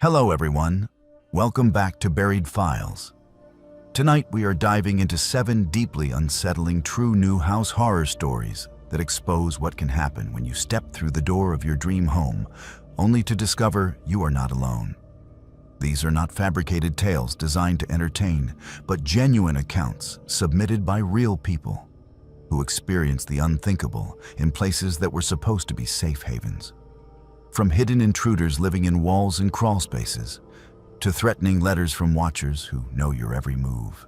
Hello everyone, welcome back to Buried Files. Tonight we are diving into 7 deeply unsettling true new house horror stories that expose what can happen when you step through the door of your dream home, only to discover you are not alone. These are not fabricated tales designed to entertain, but genuine accounts submitted by real people who experienced the unthinkable in places that were supposed to be safe havens. From hidden intruders living in walls and crawl spaces, to threatening letters from watchers who know your every move.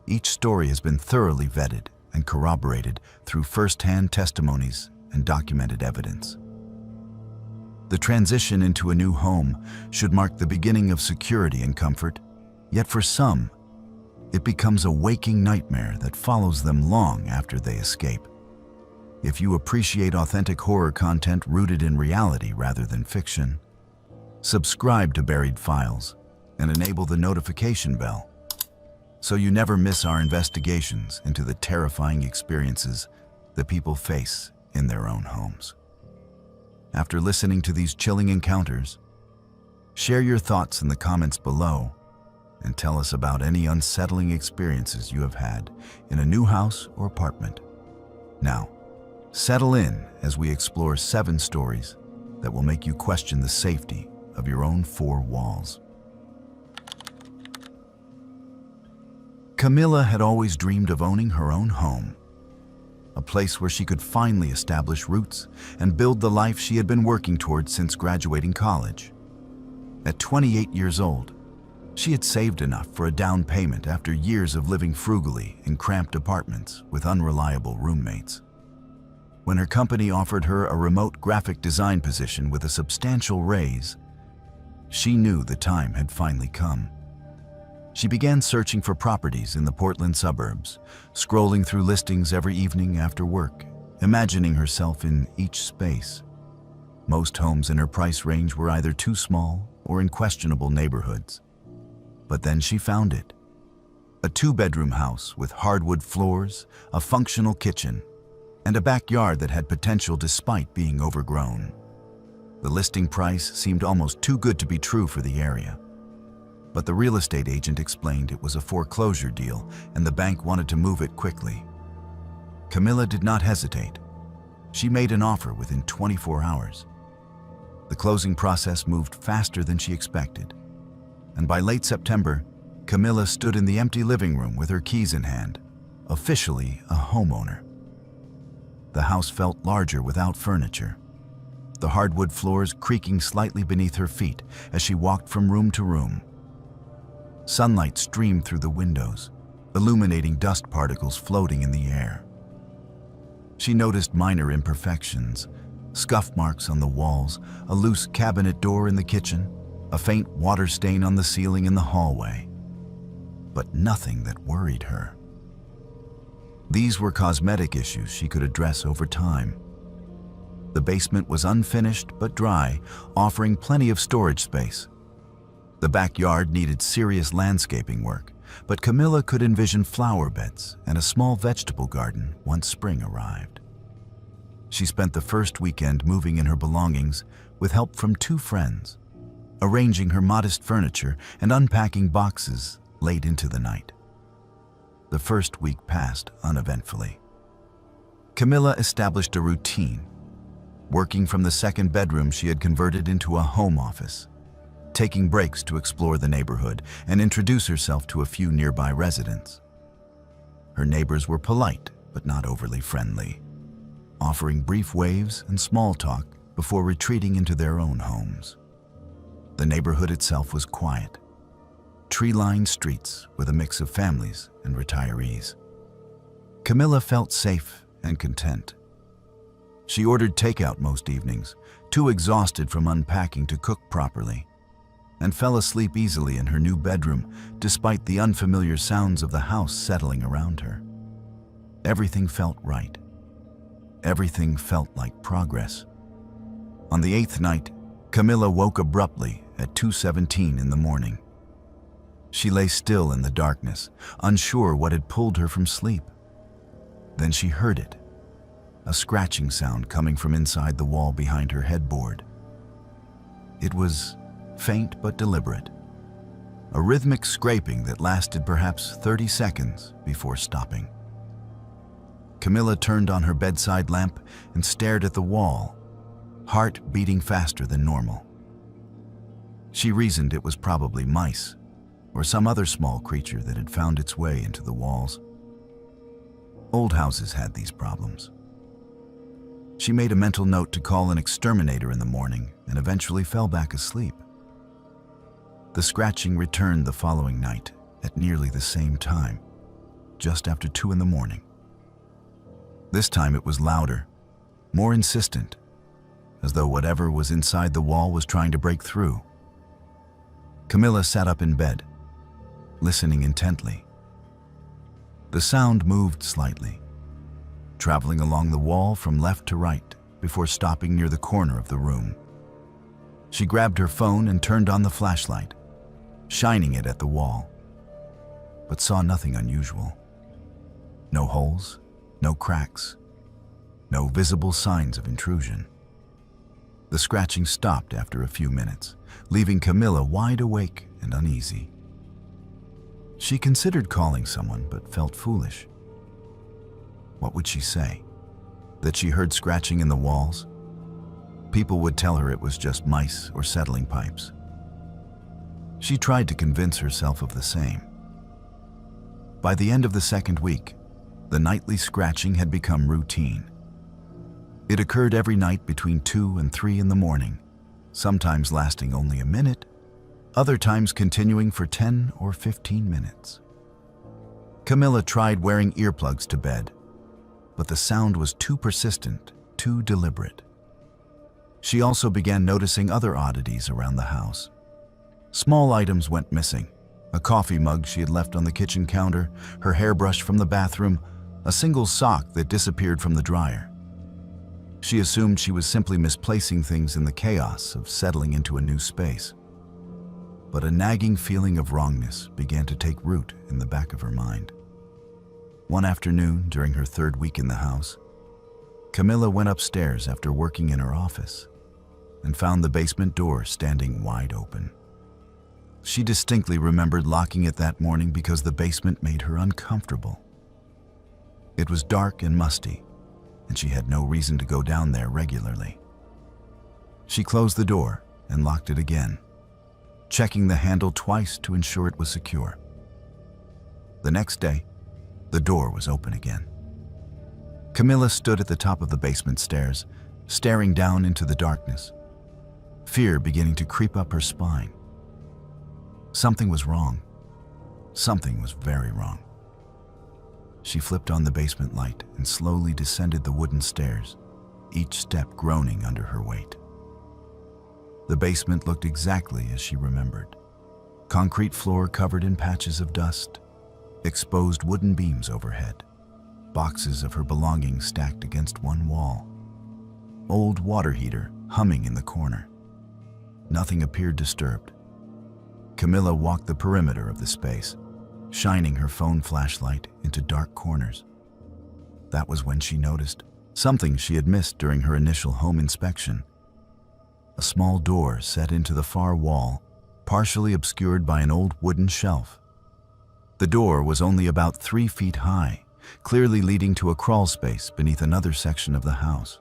Each story has been thoroughly vetted and corroborated through first-hand testimonies and documented evidence. The transition into a new home should mark the beginning of security and comfort, yet for some, it becomes a waking nightmare that follows them long after they escape. If you appreciate authentic horror content rooted in reality rather than fiction, subscribe to Buried Files and enable the notification bell so you never miss our investigations into the terrifying experiences that people face in their own homes. After listening to these chilling encounters, share your thoughts in the comments below and tell us about any unsettling experiences you have had in a new house or apartment. Now, settle in as we explore 7 stories that will make you question the safety of your own 4 walls. Camilla had always dreamed of owning her own home, a place where she could finally establish roots and build the life she had been working towards since graduating college. At 28 years old, she had saved enough for a down payment after years of living frugally in cramped apartments with unreliable roommates. When her company offered her a remote graphic design position with a substantial raise, she knew the time had finally come. She began searching for properties in the Portland suburbs, scrolling through listings every evening after work, imagining herself in each space. Most homes in her price range were either too small or in questionable neighborhoods. But then she found it. A 2-bedroom house with hardwood floors, a functional kitchen, and a backyard that had potential despite being overgrown. The listing price seemed almost too good to be true for the area. But the real estate agent explained it was a foreclosure deal and the bank wanted to move it quickly. Camilla did not hesitate. She made an offer within 24 hours. The closing process moved faster than she expected. And by late September, Camilla stood in the empty living room with her keys in hand, officially a homeowner. The house felt larger without furniture, the hardwood floors creaking slightly beneath her feet as she walked from room to room. Sunlight streamed through the windows, illuminating dust particles floating in the air. She noticed minor imperfections, scuff marks on the walls, a loose cabinet door in the kitchen, a faint water stain on the ceiling in the hallway, but nothing that worried her. These were cosmetic issues she could address over time. The basement was unfinished but dry, offering plenty of storage space. The backyard needed serious landscaping work, but Camilla could envision flower beds and a small vegetable garden once spring arrived. She spent the first weekend moving in her belongings with help from 2 friends, arranging her modest furniture and unpacking boxes late into the night. The first week passed uneventfully. Camilla established a routine, working from the 2nd bedroom she had converted into a home office, taking breaks to explore the neighborhood and introduce herself to a few nearby residents. Her neighbors were polite but not overly friendly, offering brief waves and small talk before retreating into their own homes. The neighborhood itself was quiet, tree-lined streets with a mix of families and retirees. Camilla felt safe and content. She ordered takeout most evenings, too exhausted from unpacking to cook properly, and fell asleep easily in her new bedroom despite the unfamiliar sounds of the house settling around her. Everything felt right. Everything felt like progress. On the 8th night, Camilla woke abruptly at 2:17 in the morning. She lay still in the darkness, unsure what had pulled her from sleep. Then she heard it, a scratching sound coming from inside the wall behind her headboard. It was faint but deliberate. A rhythmic scraping that lasted perhaps 30 seconds before stopping. Camilla turned on her bedside lamp and stared at the wall, heart beating faster than normal. She reasoned it was probably mice or some other small creature that had found its way into the walls. Old houses had these problems. She made a mental note to call an exterminator in the morning and eventually fell back asleep. The scratching returned the following night at nearly the same time, just after 2 in the morning. This time it was louder, more insistent, as though whatever was inside the wall was trying to break through. Camilla sat up in bed, listening intently. The sound moved slightly, traveling along the wall from left to right before stopping near the corner of the room. She grabbed her phone and turned on the flashlight, shining it at the wall, but saw nothing unusual. No holes, no cracks, no visible signs of intrusion. The scratching stopped after a few minutes, leaving Camilla wide awake and uneasy. She considered calling someone, but felt foolish. What would she say? That she heard scratching in the walls? People would tell her it was just mice or settling pipes. She tried to convince herself of the same. By the end of the second week, the nightly scratching had become routine. It occurred every night between 2 and 3 in the morning, sometimes lasting only a minute, other times continuing for 10 or 15 minutes. Camilla tried wearing earplugs to bed, but the sound was too persistent, too deliberate. She also began noticing other oddities around the house. Small items went missing: a coffee mug she had left on the kitchen counter, her hairbrush from the bathroom, a single sock that disappeared from the dryer. She assumed she was simply misplacing things in the chaos of settling into a new space. But a nagging feeling of wrongness began to take root in the back of her mind. One afternoon, during her third week in the house, Camilla went upstairs after working in her office and found the basement door standing wide open. She distinctly remembered locking it that morning because the basement made her uncomfortable. It was dark and musty, and she had no reason to go down there regularly. She closed the door and locked it again, checking the handle twice to ensure it was secure. The next day, the door was open again. Camilla stood at the top of the basement stairs, staring down into the darkness, fear beginning to creep up her spine. Something was wrong. Something was very wrong. She flipped on the basement light and slowly descended the wooden stairs, each step groaning under her weight. The basement looked exactly as she remembered. Concrete floor covered in patches of dust, exposed wooden beams overhead, boxes of her belongings stacked against one wall, old water heater humming in the corner. Nothing appeared disturbed. Camilla walked the perimeter of the space, shining her phone flashlight into dark corners. That was when she noticed something she had missed during her initial home inspection. A small door set into the far wall, partially obscured by an old wooden shelf. The door was only about 3 feet high, clearly leading to a crawl space beneath another section of the house.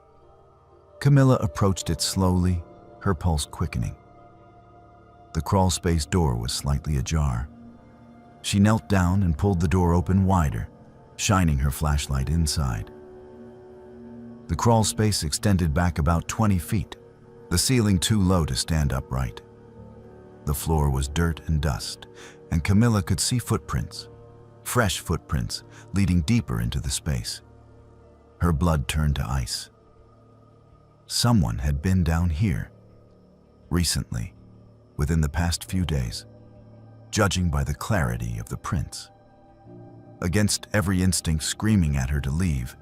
Camilla approached it slowly, her pulse quickening. The crawl space door was slightly ajar. She knelt down and pulled the door open wider, shining her flashlight inside. The crawl space extended back about 20 feet, the ceiling too low to stand upright. The floor was dirt and dust, and Camilla could see footprints, fresh footprints leading deeper into the space. Her blood turned to ice. Someone had been down here, recently, within the past few days, judging by the clarity of the prints. Against every instinct screaming at her to leave,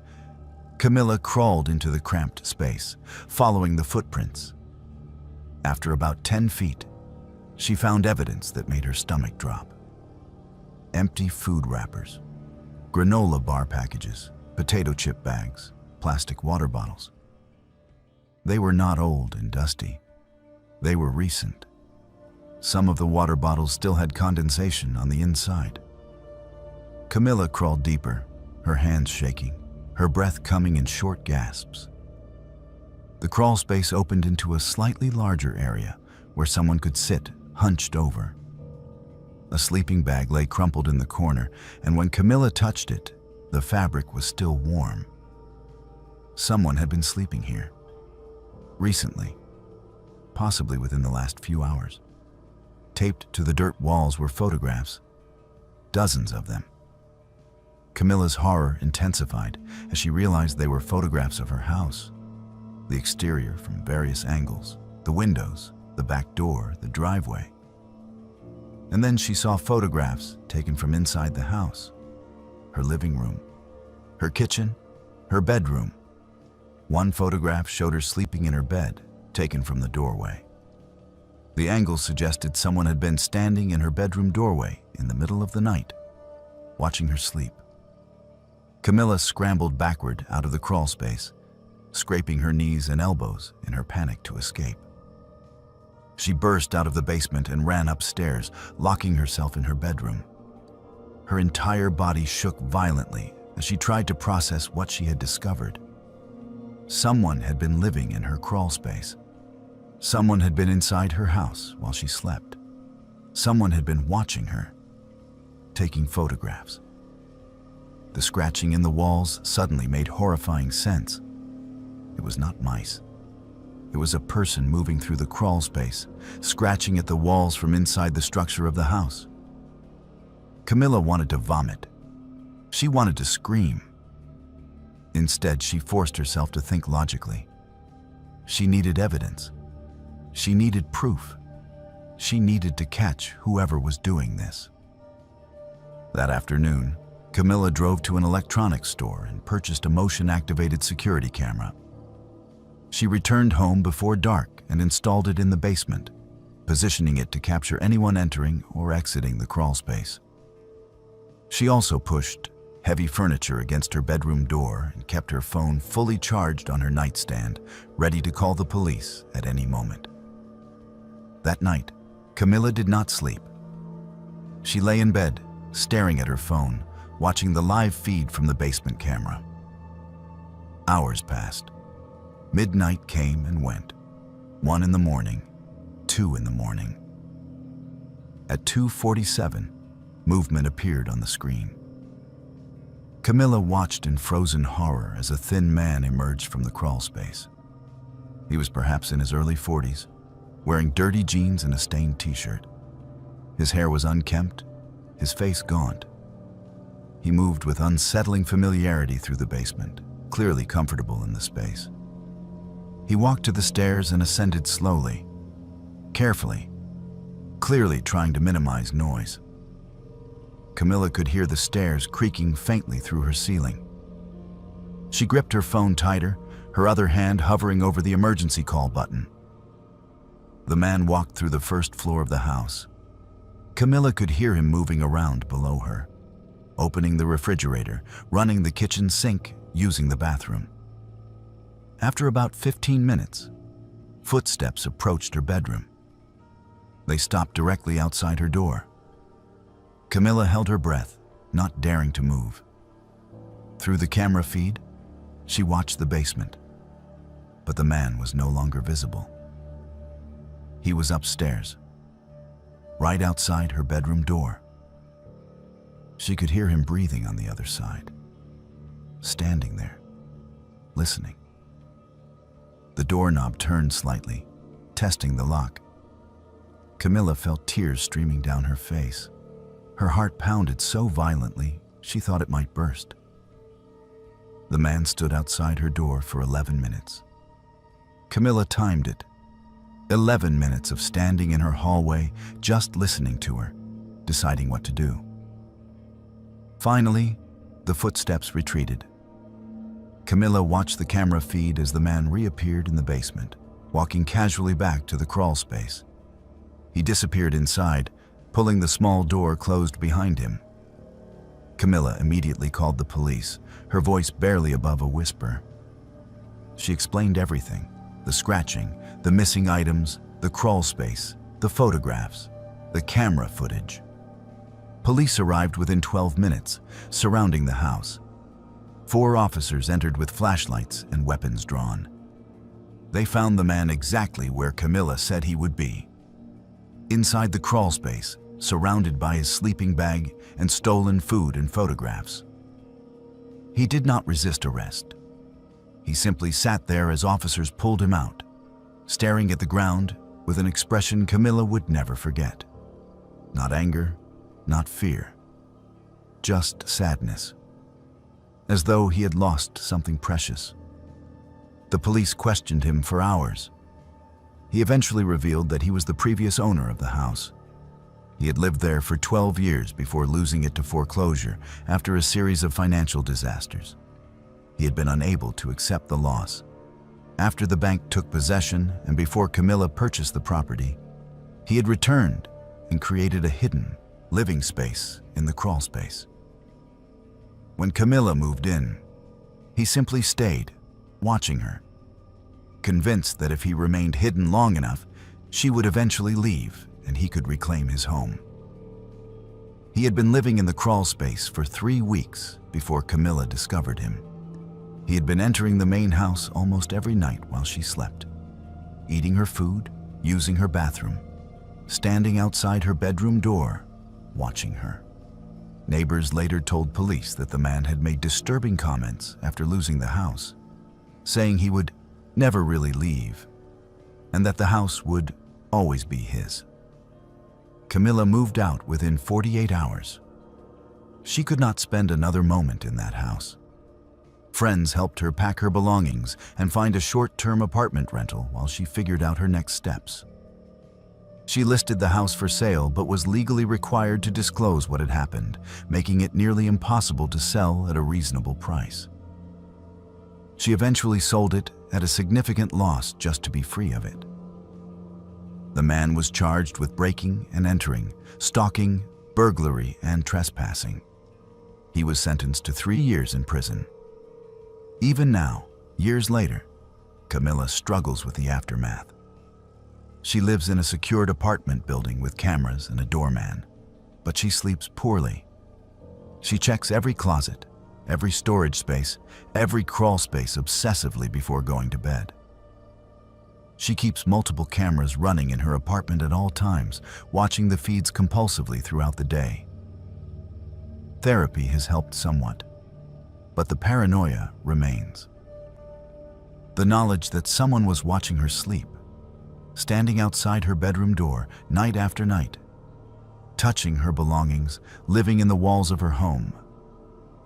Camilla crawled into the cramped space, following the footprints. After about 10 feet, she found evidence that made her stomach drop. Empty food wrappers, granola bar packages, potato chip bags, plastic water bottles. They were not old and dusty. They were recent, Some of the water bottles still had condensation on the inside. Camilla crawled deeper, her hands shaking, her breath coming in short gasps. The crawl space opened into a slightly larger area where someone could sit, hunched over. A sleeping bag lay crumpled in the corner, and when Camilla touched it, the fabric was still warm. Someone had been sleeping here. Recently, possibly within the last few hours. Taped to the dirt walls were photographs, dozens of them. Camilla's horror intensified as she realized they were photographs of her house. The exterior from various angles, the windows, the back door, the driveway. And then she saw photographs taken from inside the house. Her living room, her kitchen, her bedroom. One photograph showed her sleeping in her bed, taken from the doorway. The angle suggested someone had been standing in her bedroom doorway in the middle of the night, watching her sleep. Camilla scrambled backward out of the crawl space, scraping her knees and elbows in her panic to escape. She burst out of the basement and ran upstairs, locking herself in her bedroom. Her entire body shook violently as she tried to process what she had discovered. Someone had been living in her crawl space. Someone had been inside her house while she slept. Someone had been watching her, taking photographs. The scratching in the walls suddenly made horrifying sense. It was not mice. It was a person moving through the crawl space, scratching at the walls from inside the structure of the house. Camilla wanted to vomit. She wanted to scream. Instead, she forced herself to think logically. She needed evidence. She needed proof. She needed to catch whoever was doing this. That afternoon, Camilla drove to an electronics store and purchased a motion-activated security camera. She returned home before dark and installed it in the basement, positioning it to capture anyone entering or exiting the crawl space. She also pushed heavy furniture against her bedroom door and kept her phone fully charged on her nightstand, ready to call the police at any moment. That night, Camilla did not sleep. She lay in bed, staring at her phone, watching the live feed from the basement camera. Hours passed. Midnight came and went. 1 in the morning, 2 in the morning. At 2:47, movement appeared on the screen. Camilla watched in frozen horror as a thin man emerged from the crawl space. He was perhaps in his early 40s, wearing dirty jeans and a stained t-shirt. His hair was unkempt, his face gaunt. He moved with unsettling familiarity through the basement, clearly comfortable in the space. He walked to the stairs and ascended slowly, carefully, clearly trying to minimize noise. Camilla could hear the stairs creaking faintly through her ceiling. She gripped her phone tighter, her other hand hovering over the emergency call button. The man walked through the first floor of the house. Camilla could hear him moving around below her, opening the refrigerator, running the kitchen sink, using the bathroom. After about 15 minutes, footsteps approached her bedroom. They stopped directly outside her door. Camilla held her breath, not daring to move. Through the camera feed, she watched the basement, but the man was no longer visible. He was upstairs, right outside her bedroom door. She could hear him breathing on the other side, standing there, listening. The doorknob turned slightly, testing the lock. Camilla felt tears streaming down her face. Her heart pounded so violently, she thought it might burst. The man stood outside her door for 11 minutes. Camilla timed it. 11 minutes of standing in her hallway, just listening to her, deciding what to do. Finally, the footsteps retreated. Camilla watched the camera feed as the man reappeared in the basement, walking casually back to the crawl space. He disappeared inside, pulling the small door closed behind him. Camilla immediately called the police, her voice barely above a whisper. She explained everything: the scratching, the missing items, the crawl space, the photographs. The camera footage. Police arrived within 12 minutes, surrounding the house. 4 officers entered with flashlights and weapons drawn. They found the man exactly where Camilla said he would be. Inside the crawl space, surrounded by his sleeping bag and stolen food and photographs. He did not resist arrest. He simply sat there as officers pulled him out, staring at the ground with an expression Camilla would never forget. Not anger, not fear, just sadness, as though he had lost something precious. The police questioned him for hours. He eventually revealed that he was the previous owner of the house. He had lived there for 12 years before losing it to foreclosure after a series of financial disasters. He had been unable to accept the loss. After the bank took possession and before Camilla purchased the property, he had returned and created a hidden living space in the crawl space. When Camilla moved in, he simply stayed, watching her, convinced that if he remained hidden long enough, she would eventually leave and he could reclaim his home. He had been living in the crawl space for 3 weeks before Camilla discovered him. He had been entering the main house almost every night while she slept, eating her food, using her bathroom, standing outside her bedroom door, watching her. Neighbors later told police that the man had made disturbing comments after losing the house, saying he would never really leave and that the house would always be his. Camilla moved out within 48 hours. She could not spend another moment in that house. Friends helped her pack her belongings and find a short-term apartment rental while she figured out her next steps. She listed the house for sale but was legally required to disclose what had happened, making it nearly impossible to sell at a reasonable price. She eventually sold it at a significant loss just to be free of it. The man was charged with breaking and entering, stalking, burglary, and trespassing. He was sentenced to 3 years in prison. Even now, years later, Camilla struggles with the aftermath. She lives in a secured apartment building with cameras and a doorman, but she sleeps poorly. She checks every closet, every storage space, every crawl space obsessively before going to bed. She keeps multiple cameras running in her apartment at all times, watching the feeds compulsively throughout the day. Therapy has helped somewhat, but the paranoia remains. The knowledge that someone was watching her sleep, standing outside her bedroom door night after night, touching her belongings, living in the walls of her home,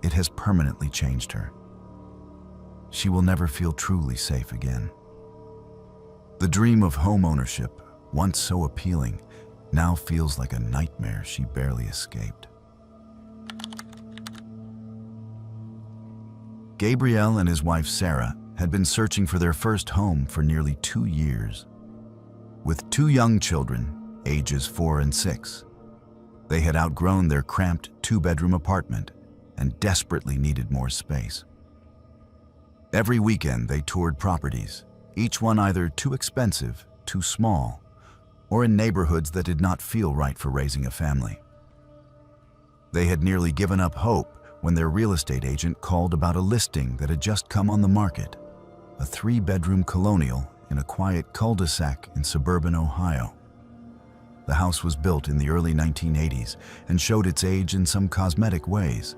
it has permanently changed her. She will never feel truly safe again. The dream of home ownership, once so appealing, now feels like a nightmare she barely escaped. Gabriel and his wife Sarah had been searching for their first home for nearly 2 years. With 2 young children, ages 4 and 6, they had outgrown their cramped 2-bedroom apartment and desperately needed more space. Every weekend they toured properties, each one either too expensive, too small, or in neighborhoods that did not feel right for raising a family. They had nearly given up hope when their real estate agent called about a listing that had just come on the market, a 3-bedroom colonial in a quiet cul-de-sac in suburban Ohio. The house was built in the early 1980s and showed its age in some cosmetic ways.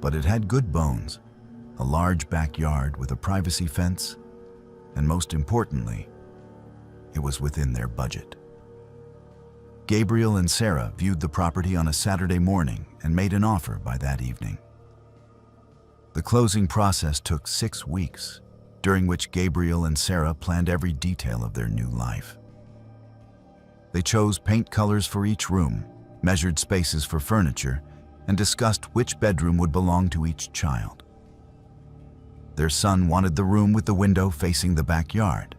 But it had good bones, a large backyard with a privacy fence, and most importantly, it was within their budget. Gabriel and Sarah viewed the property on a Saturday morning and made an offer by that evening. The closing process took 6 weeks, during which Gabriel and Sarah planned every detail of their new life. They chose paint colors for each room, measured spaces for furniture, and discussed which bedroom would belong to each child. Their son wanted the room with the window facing the backyard.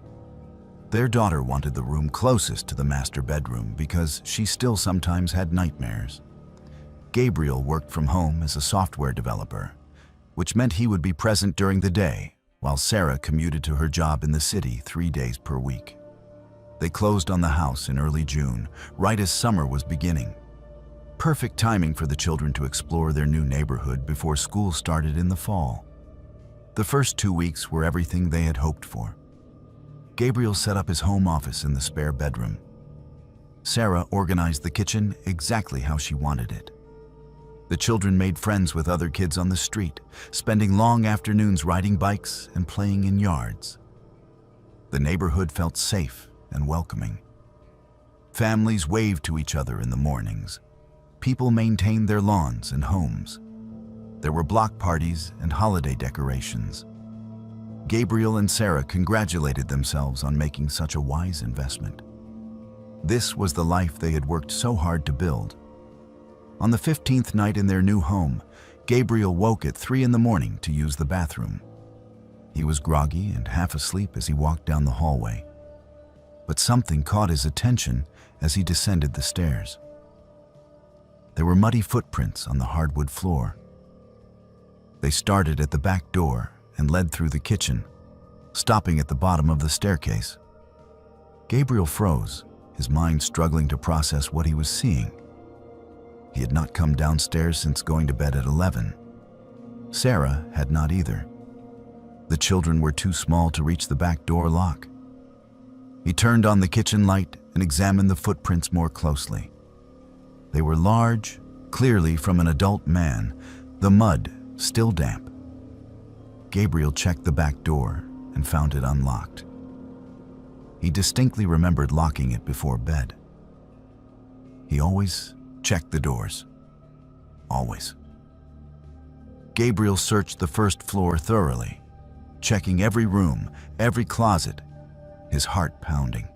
Their daughter wanted the room closest to the master bedroom because she still sometimes had nightmares. Gabriel worked from home as a software developer, which meant he would be present during the day, while Sarah commuted to her job in the city 3 days per week. They closed on the house in early June, right as summer was beginning. Perfect timing for the children to explore their new neighborhood before school started in the fall. The first 2 weeks were everything they had hoped for. Gabriel set up his home office in the spare bedroom. Sarah organized the kitchen exactly how she wanted it. The children made friends with other kids on the street, spending long afternoons riding bikes and playing in yards. The neighborhood felt safe and welcoming. Families waved to each other in the mornings. People maintained their lawns and homes. There were block parties and holiday decorations. Gabriel and Sarah congratulated themselves on making such a wise investment. This was the life they had worked so hard to build. On the 15th night in their new home, Gabriel woke at 3 in the morning to use the bathroom. He was groggy and half asleep as he walked down the hallway. But something caught his attention as he descended the stairs. There were muddy footprints on the hardwood floor. They started at the back door and led through the kitchen, stopping at the bottom of the staircase. Gabriel froze, his mind struggling to process what he was seeing. He had not come downstairs since going to bed at 11. Sarah had not either. The children were too small to reach the back door lock. He turned on the kitchen light and examined the footprints more closely. They were large, clearly from an adult man, the mud still damp. Gabriel checked the back door and found it unlocked. He distinctly remembered locking it before bed. He always checked the doors. Always. Gabriel searched the first floor thoroughly, checking every room, every closet, his heart pounding.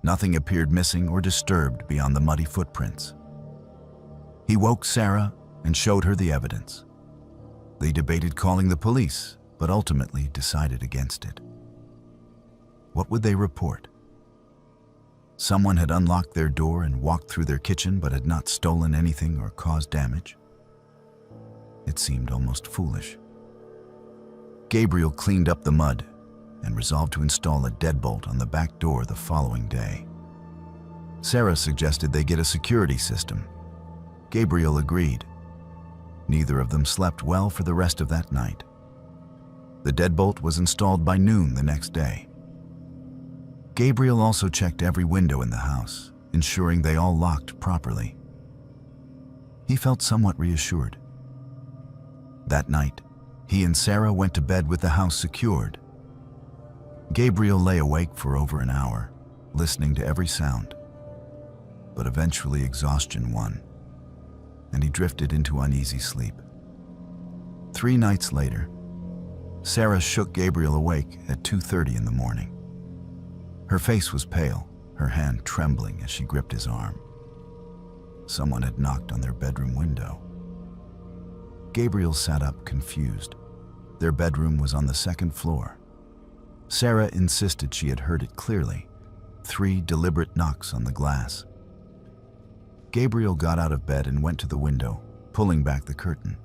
Nothing appeared missing or disturbed beyond the muddy footprints. He woke Sarah and showed her the evidence. They debated calling the police, but ultimately decided against it. What would they report? Someone had unlocked their door and walked through their kitchen but had not stolen anything or caused damage. It seemed almost foolish. Gabriel cleaned up the mud and resolved to install a deadbolt on the back door the following day. Sarah suggested they get a security system. Gabriel agreed. Neither of them slept well for the rest of that night. The deadbolt was installed by noon the next day. Gabriel also checked every window in the house, ensuring they all locked properly. He felt somewhat reassured. That night, he and Sarah went to bed with the house secured. Gabriel lay awake for over an hour, listening to every sound. But eventually exhaustion won, and he drifted into uneasy sleep. 3 nights later, Sarah shook Gabriel awake at 2:30 in the morning. Her face was pale, her hand trembling as she gripped his arm. Someone had knocked on their bedroom window. Gabriel sat up, confused. Their bedroom was on the 2nd floor. Sarah insisted she had heard it clearly, 3 deliberate knocks on the glass. Gabriel got out of bed and went to the window, pulling back the curtain.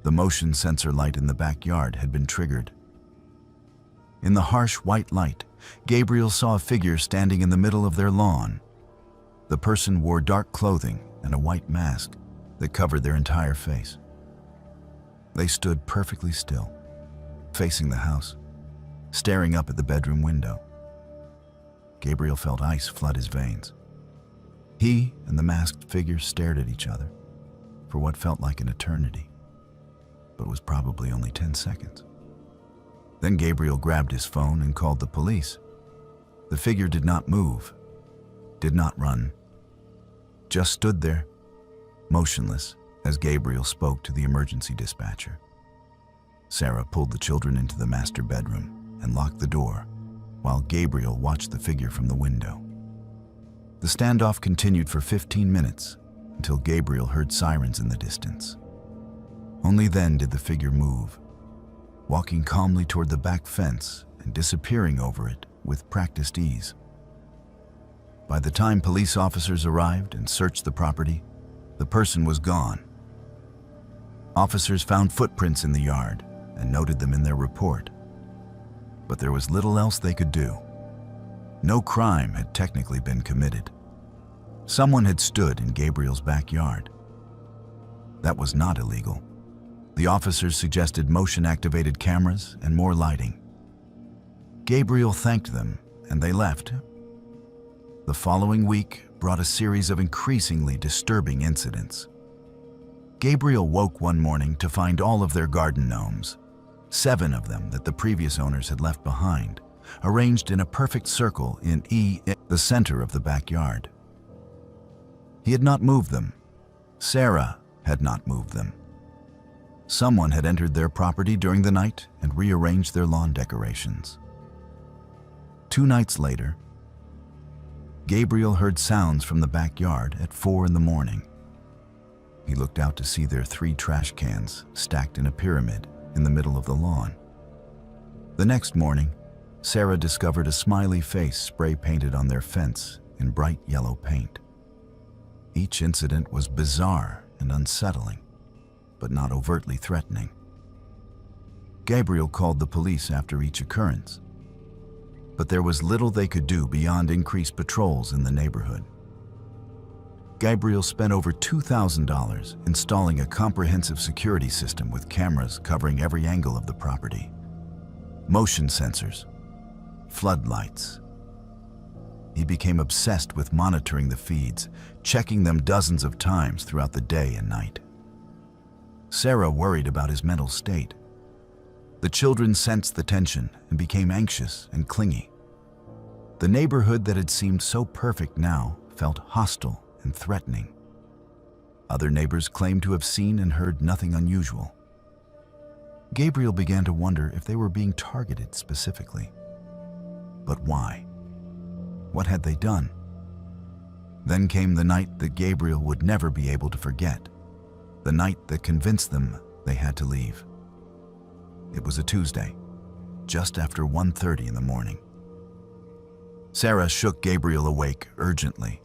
The motion sensor light in the backyard had been triggered. In the harsh white light, Gabriel saw a figure standing in the middle of their lawn. The person wore dark clothing and a white mask that covered their entire face. They stood perfectly still, facing the house, staring up at the bedroom window. Gabriel felt ice flood his veins. He and the masked figure stared at each other for what felt like an eternity, but was probably only 10 seconds. Then Gabriel grabbed his phone and called the police. The figure did not move, did not run, just stood there, motionless, as Gabriel spoke to the emergency dispatcher. Sarah pulled the children into the master bedroom and locked the door, while Gabriel watched the figure from the window. The standoff continued for 15 minutes until Gabriel heard sirens in the distance. Only then did the figure move, walking calmly toward the back fence and disappearing over it with practiced ease. By the time police officers arrived and searched the property, the person was gone. Officers found footprints in the yard and noted them in their report, but there was little else they could do. No crime had technically been committed. Someone had stood in Gabriel's backyard. That was not illegal. The officers suggested motion-activated cameras and more lighting. Gabriel thanked them, and they left. The following week brought a series of increasingly disturbing incidents. Gabriel woke one morning to find all of their garden gnomes, 7 of them that the previous owners had left behind, arranged in a perfect circle in the center of the backyard. He had not moved them. Sarah had not moved them. Someone had entered their property during the night and rearranged their lawn decorations. 2 nights later, Gabriel heard sounds from the backyard at 4 in the morning. He looked out to see their 3 trash cans stacked in a pyramid in the middle of the lawn. The next morning, Sarah discovered a smiley face spray-painted on their fence in bright yellow paint. Each incident was bizarre and unsettling, but not overtly threatening. Gabriel called the police after each occurrence, but there was little they could do beyond increased patrols in the neighborhood. Gabriel spent over $2,000 installing a comprehensive security system with cameras covering every angle of the property, motion sensors, floodlights. He became obsessed with monitoring the feeds, checking them dozens of times throughout the day and night. Sarah worried about his mental state. The children sensed the tension and became anxious and clingy. The neighborhood that had seemed so perfect now felt hostile and threatening. Other neighbors claimed to have seen and heard nothing unusual. Gabriel began to wonder if they were being targeted specifically. But why? What had they done? Then came the night that Gabriel would never be able to forget, the night that convinced them they had to leave. It was a Tuesday, just after 1:30 in the morning. Sarah shook Gabriel awake urgently,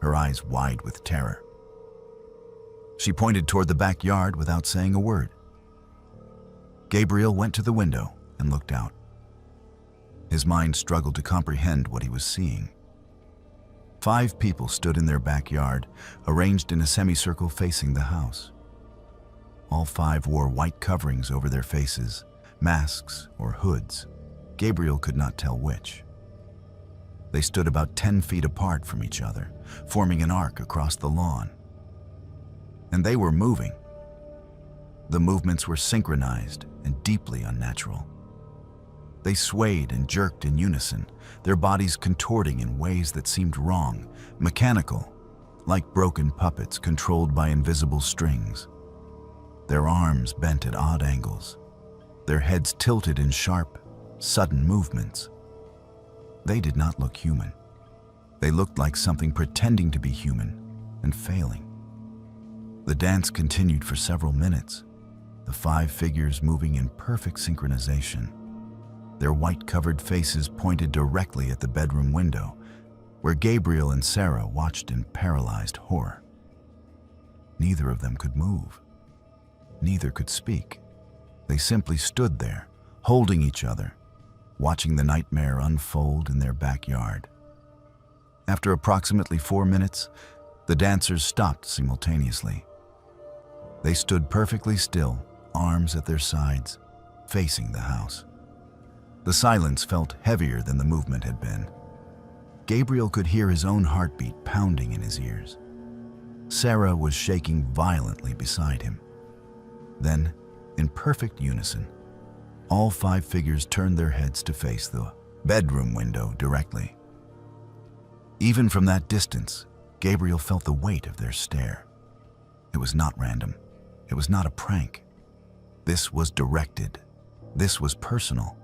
her eyes wide with terror. She pointed toward the backyard without saying a word. Gabriel went to the window and looked out. His mind struggled to comprehend what he was seeing. 5 people stood in their backyard, arranged in a semicircle facing the house. All 5 wore white coverings over their faces, masks or hoods. Gabriel could not tell which. They stood about 10 feet apart from each other, forming an arc across the lawn. And they were moving. The movements were synchronized and deeply unnatural. They swayed and jerked in unison, their bodies contorting in ways that seemed wrong, mechanical, like broken puppets controlled by invisible strings. Their arms bent at odd angles, their heads tilted in sharp, sudden movements. They did not look human. They looked like something pretending to be human and failing. The dance continued for several minutes, the 5 figures moving in perfect synchronization. Their white-covered faces pointed directly at the bedroom window, where Gabriel and Sarah watched in paralyzed horror. Neither of them could move. Neither could speak. They simply stood there, holding each other, watching the nightmare unfold in their backyard. After approximately 4 minutes, the dancers stopped simultaneously. They stood perfectly still, arms at their sides, facing the house. The silence felt heavier than the movement had been. Gabriel could hear his own heartbeat pounding in his ears. Sarah was shaking violently beside him. Then, in perfect unison, all 5 figures turned their heads to face the bedroom window directly. Even from that distance, Gabriel felt the weight of their stare. It was not random. It was not a prank. This was directed. This was personal.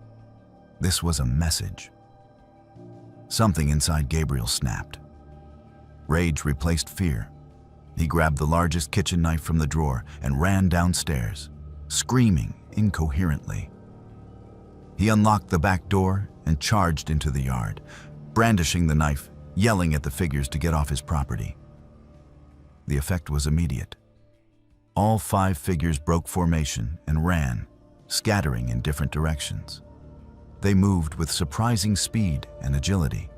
This was a message. Something inside Gabriel snapped. Rage replaced fear. He grabbed the largest kitchen knife from the drawer and ran downstairs, screaming incoherently. He unlocked the back door and charged into the yard, brandishing the knife, yelling at the figures to get off his property. The effect was immediate. All 5 figures broke formation and ran, scattering in different directions. They moved with surprising speed and agility,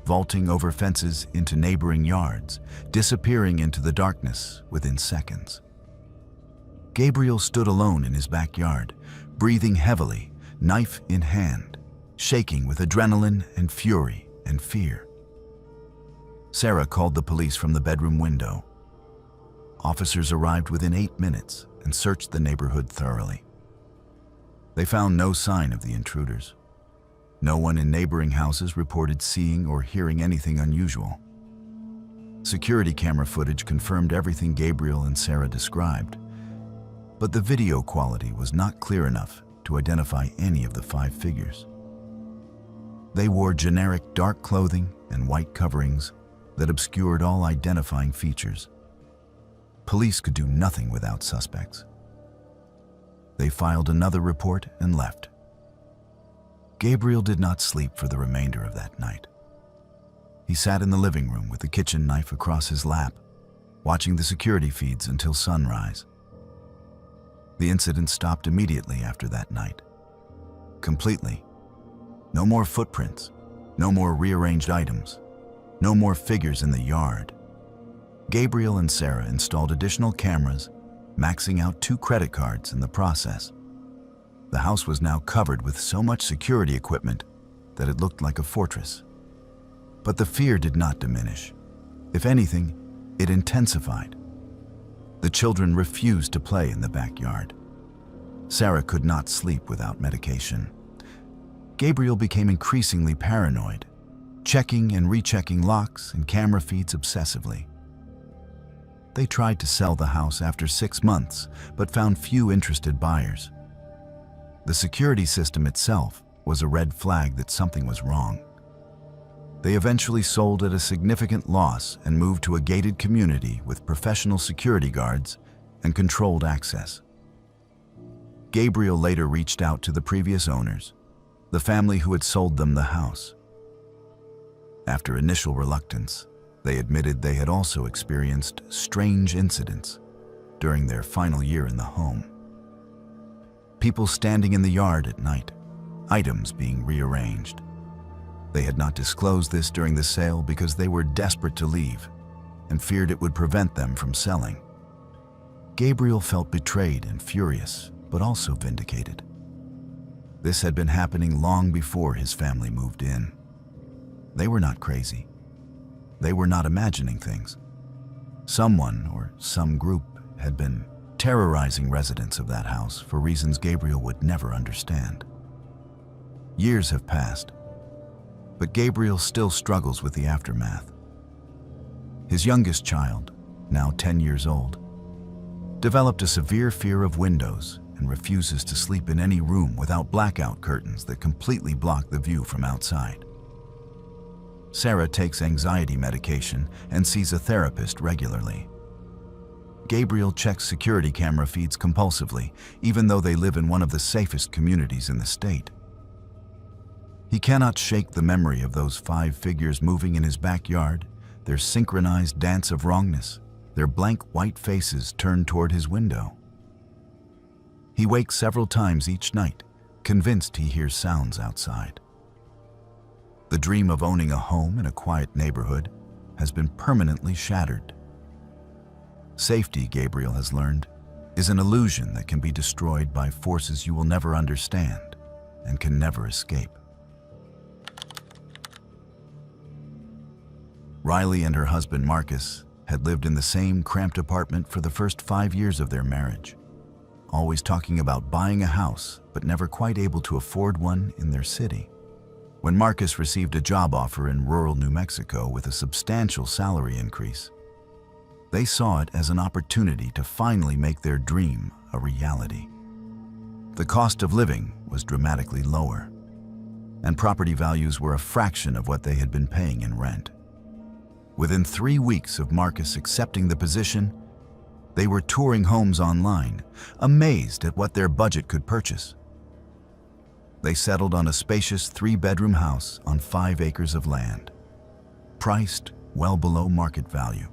vaulting over fences into neighboring yards, disappearing into the darkness within seconds. Gabriel stood alone in his backyard, breathing heavily, knife in hand, shaking with adrenaline and fury and fear. Sarah called the police from the bedroom window. Officers arrived within 8 minutes and searched the neighborhood thoroughly. They found no sign of the intruders. No one in neighboring houses reported seeing or hearing anything unusual. Security camera footage confirmed everything Gabriel and Sarah described, but the video quality was not clear enough to identify any of the 5 figures. They wore generic dark clothing and white coverings that obscured all identifying features. Police could do nothing without suspects. They filed another report and left. Gabriel did not sleep for the remainder of that night. He sat in the living room with the kitchen knife across his lap, watching the security feeds until sunrise. The incident stopped immediately after that night. Completely. No more footprints, no more rearranged items, no more figures in the yard. Gabriel and Sarah installed additional cameras, maxing out 2 credit cards in the process. The house was now covered with so much security equipment that it looked like a fortress. But the fear did not diminish. If anything, it intensified. The children refused to play in the backyard. Sarah could not sleep without medication. Gabriel became increasingly paranoid, checking and rechecking locks and camera feeds obsessively. They tried to sell the house after 6 months, but found few interested buyers. The security system itself was a red flag that something was wrong. They eventually sold at a significant loss and moved to a gated community with professional security guards and controlled access. Gabriel later reached out to the previous owners, the family who had sold them the house. After initial reluctance, they admitted they had also experienced strange incidents during their final year in the home. People standing in the yard at night, items being rearranged. They had not disclosed this during the sale because they were desperate to leave and feared it would prevent them from selling. Gabriel felt betrayed and furious, but also vindicated. This had been happening long before his family moved in. They were not crazy. They were not imagining things. Someone or some group had been terrorizing residents of that house for reasons Gabriel would never understand. Years have passed, but Gabriel still struggles with the aftermath. His youngest child, now 10 years old, developed a severe fear of windows and refuses to sleep in any room without blackout curtains that completely block the view from outside. Sarah takes anxiety medication and sees a therapist regularly. Gabriel checks security camera feeds compulsively, even though they live in one of the safest communities in the state. He cannot shake the memory of those 5 figures moving in his backyard, their synchronized dance of wrongness, their blank white faces turned toward his window. He wakes several times each night, convinced he hears sounds outside. The dream of owning a home in a quiet neighborhood has been permanently shattered. Safety, Gabriel has learned, is an illusion that can be destroyed by forces you will never understand and can never escape. Riley and her husband Marcus had lived in the same cramped apartment for the first 5 years of their marriage, always talking about buying a house but never quite able to afford one in their city. When Marcus received a job offer in rural New Mexico with a substantial salary increase, they saw it as an opportunity to finally make their dream a reality. The cost of living was dramatically lower, and property values were a fraction of what they had been paying in rent. Within 3 weeks of Marcus accepting the position, they were touring homes online, amazed at what their budget could purchase. They settled on a spacious 3-bedroom house on 5 acres of land, priced well below market value.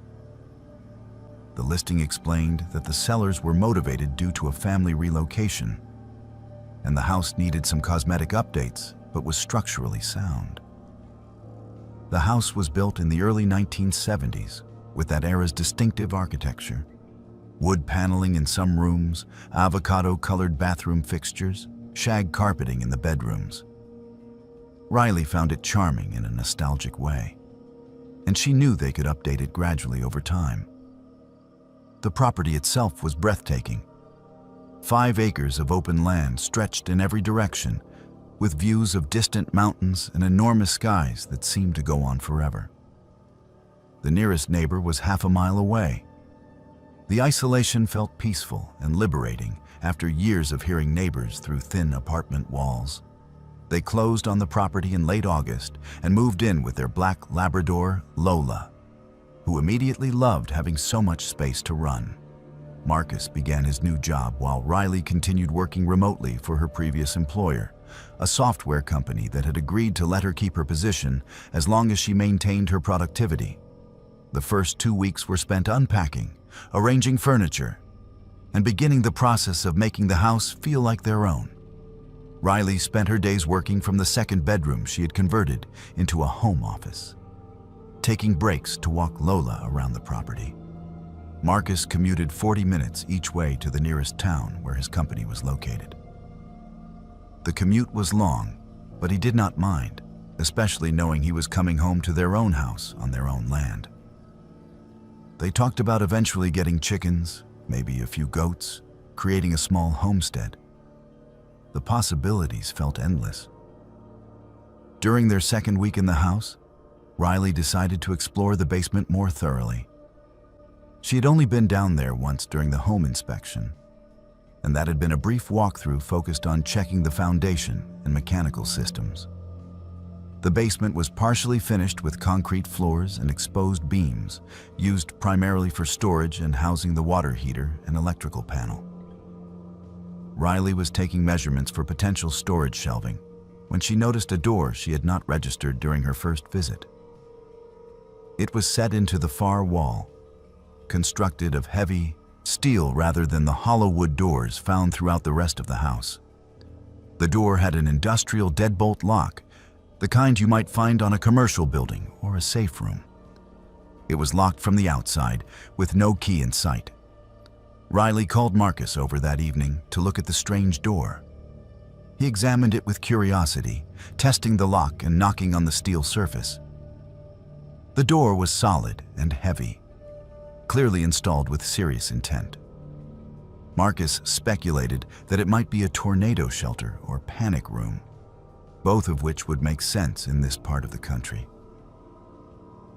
The listing explained that the sellers were motivated due to a family relocation, and the house needed some cosmetic updates but was structurally sound. The house was built in the early 1970s with that era's distinctive architecture. Wood paneling in some rooms, avocado-colored bathroom fixtures, shag carpeting in the bedrooms. Riley found it charming in a nostalgic way, and she knew they could update it gradually over time. The property itself was breathtaking. 5 acres of open land stretched in every direction, with views of distant mountains and enormous skies that seemed to go on forever. The nearest neighbor was half a mile away. The isolation felt peaceful and liberating after years of hearing neighbors through thin apartment walls. They closed on the property in late August and moved in with their black Labrador, Lola, who immediately loved having so much space to run. Marcus began his new job while Riley continued working remotely for her previous employer, a software company that had agreed to let her keep her position as long as she maintained her productivity. The first 2 weeks were spent unpacking, arranging furniture, and beginning the process of making the house feel like their own. Riley spent her days working from the second bedroom she had converted into a home office, taking breaks to walk Lola around the property. Marcus commuted 40 minutes each way to the nearest town where his company was located. The commute was long, but he did not mind, especially knowing he was coming home to their own house on their own land. They talked about eventually getting chickens, maybe a few goats, creating a small homestead. The possibilities felt endless. During their second week in the house, Riley decided to explore the basement more thoroughly. She had only been down there once during the home inspection, and that had been a brief walkthrough focused on checking the foundation and mechanical systems. The basement was partially finished with concrete floors and exposed beams, used primarily for storage and housing the water heater and electrical panel. Riley was taking measurements for potential storage shelving when she noticed a door she had not registered during her first visit. It was set into the far wall, constructed of heavy steel rather than the hollow wood doors found throughout the rest of the house. The door had an industrial deadbolt lock, the kind you might find on a commercial building or a safe room. It was locked from the outside, with no key in sight. Riley called Marcus over that evening to look at the strange door. He examined it with curiosity, testing the lock and knocking on the steel surface. The door was solid and heavy, clearly installed with serious intent. Marcus speculated that it might be a tornado shelter or panic room, both of which would make sense in this part of the country.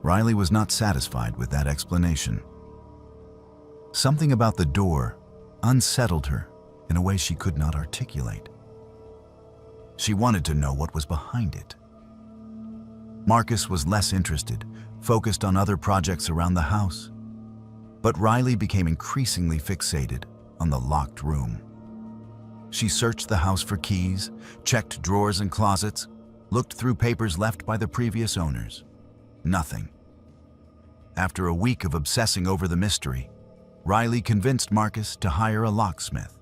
Riley was not satisfied with that explanation. Something about the door unsettled her in a way she could not articulate. She wanted to know what was behind it. Marcus was less interested, focused on other projects around the house. But Riley became increasingly fixated on the locked room. She searched the house for keys, checked drawers and closets, looked through papers left by the previous owners. Nothing. After a week of obsessing over the mystery, Riley convinced Marcus to hire a locksmith.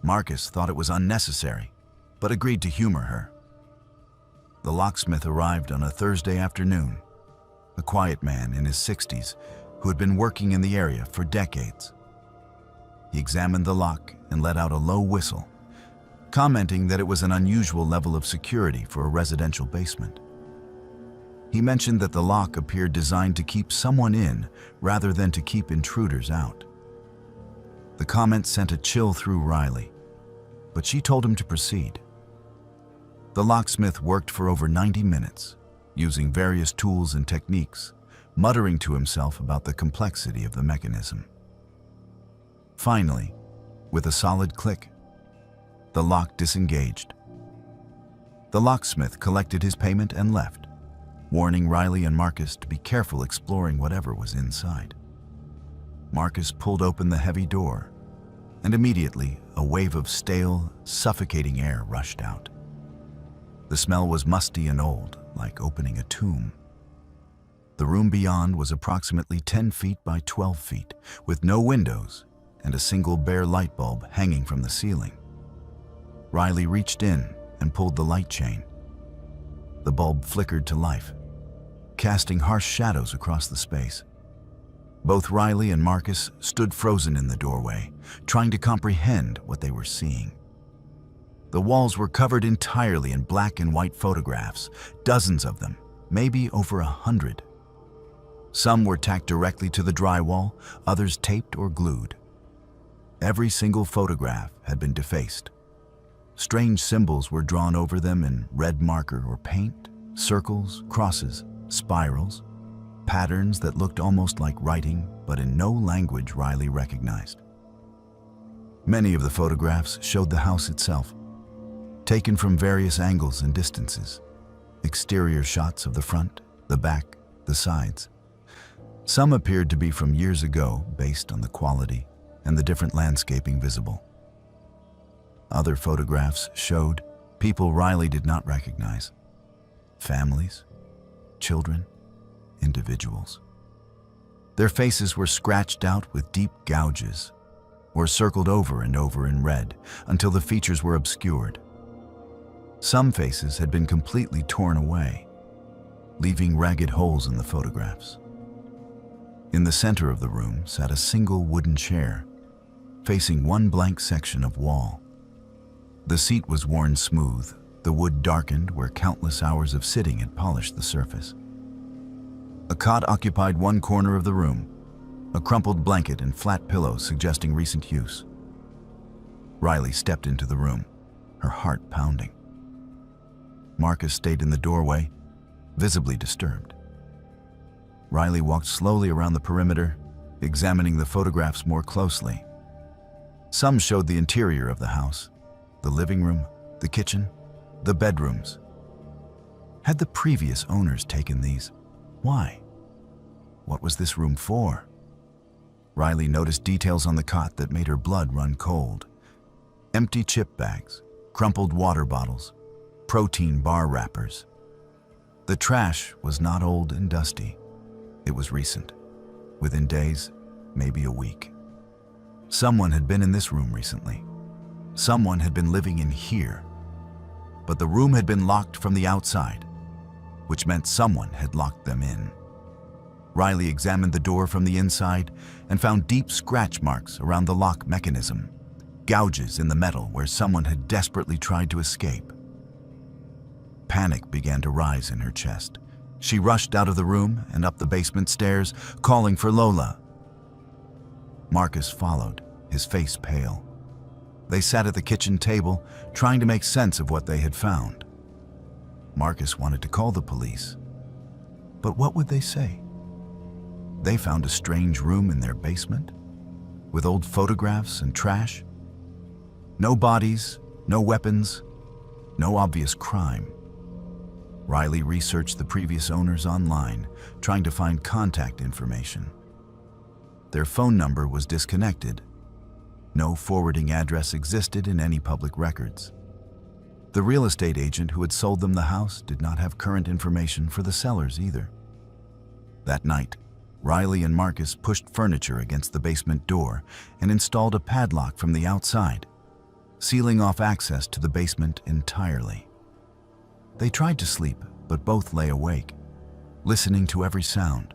Marcus thought it was unnecessary, but agreed to humor her. The locksmith arrived on a Thursday afternoon, a quiet man in his 60s who had been working in the area for decades. He examined the lock and let out a low whistle, commenting that it was an unusual level of security for a residential basement. He mentioned that the lock appeared designed to keep someone in rather than to keep intruders out. The comment sent a chill through Riley, but she told him to proceed. The locksmith worked for over 90 minutes, using various tools and techniques, muttering to himself about the complexity of the mechanism. Finally, with a solid click, the lock disengaged. The locksmith collected his payment and left, warning Riley and Marcus to be careful exploring whatever was inside. Marcus pulled open the heavy door, and immediately a wave of stale, suffocating air rushed out. The smell was musty and old, like opening a tomb. The room beyond was approximately 10 feet by 12 feet, with no windows and a single bare light bulb hanging from the ceiling. Riley reached in and pulled the light chain. The bulb flickered to life, casting harsh shadows across the space. Both Riley and Marcus stood frozen in the doorway, trying to comprehend what they were seeing. The walls were covered entirely in black and white photographs, dozens of them, maybe over 100. Some were tacked directly to the drywall, others taped or glued. Every single photograph had been defaced. Strange symbols were drawn over them in red marker or paint, circles, crosses, spirals, patterns that looked almost like writing, but in no language Riley recognized. Many of the photographs showed the house itself, taken from various angles and distances, exterior shots of the front, the back, the sides. Some appeared to be from years ago based on the quality and the different landscaping visible. Other photographs showed people Riley did not recognize. Families, children, individuals. Their faces were scratched out with deep gouges or circled over and over in red until the features were obscured. Some faces had been completely torn away, leaving ragged holes in the photographs. In the center of the room sat a single wooden chair, facing one blank section of wall. The seat was worn smooth, the wood darkened where countless hours of sitting had polished the surface. A cot occupied one corner of the room, a crumpled blanket and flat pillows suggesting recent use. Riley stepped into the room, her heart pounding. Marcus stayed in the doorway, visibly disturbed. Riley walked slowly around the perimeter, examining the photographs more closely. Some showed the interior of the house, the living room, the kitchen, the bedrooms. Had the previous owners taken these? Why? What was this room for? Riley noticed details on the cot that made her blood run cold. Empty chip bags, crumpled water bottles, protein bar wrappers. The trash was not old and dusty. It was recent. Within days, maybe a week. Someone had been in this room recently. Someone had been living in here. But the room had been locked from the outside, which meant someone had locked them in. Riley examined the door from the inside and found deep scratch marks around the lock mechanism, gouges in the metal where someone had desperately tried to escape. Panic began to rise in her chest. She rushed out of the room and up the basement stairs, calling for Lola. Marcus followed, his face pale. They sat at the kitchen table, trying to make sense of what they had found. Marcus wanted to call the police. But what would they say? They found a strange room in their basement, with old photographs and trash. No bodies, no weapons, no obvious crime. Riley researched the previous owners online, trying to find contact information. Their phone number was disconnected. No forwarding address existed in any public records. The real estate agent who had sold them the house did not have current information for the sellers either. That night, Riley and Marcus pushed furniture against the basement door and installed a padlock from the outside, sealing off access to the basement entirely. They tried to sleep, but both lay awake, listening to every sound.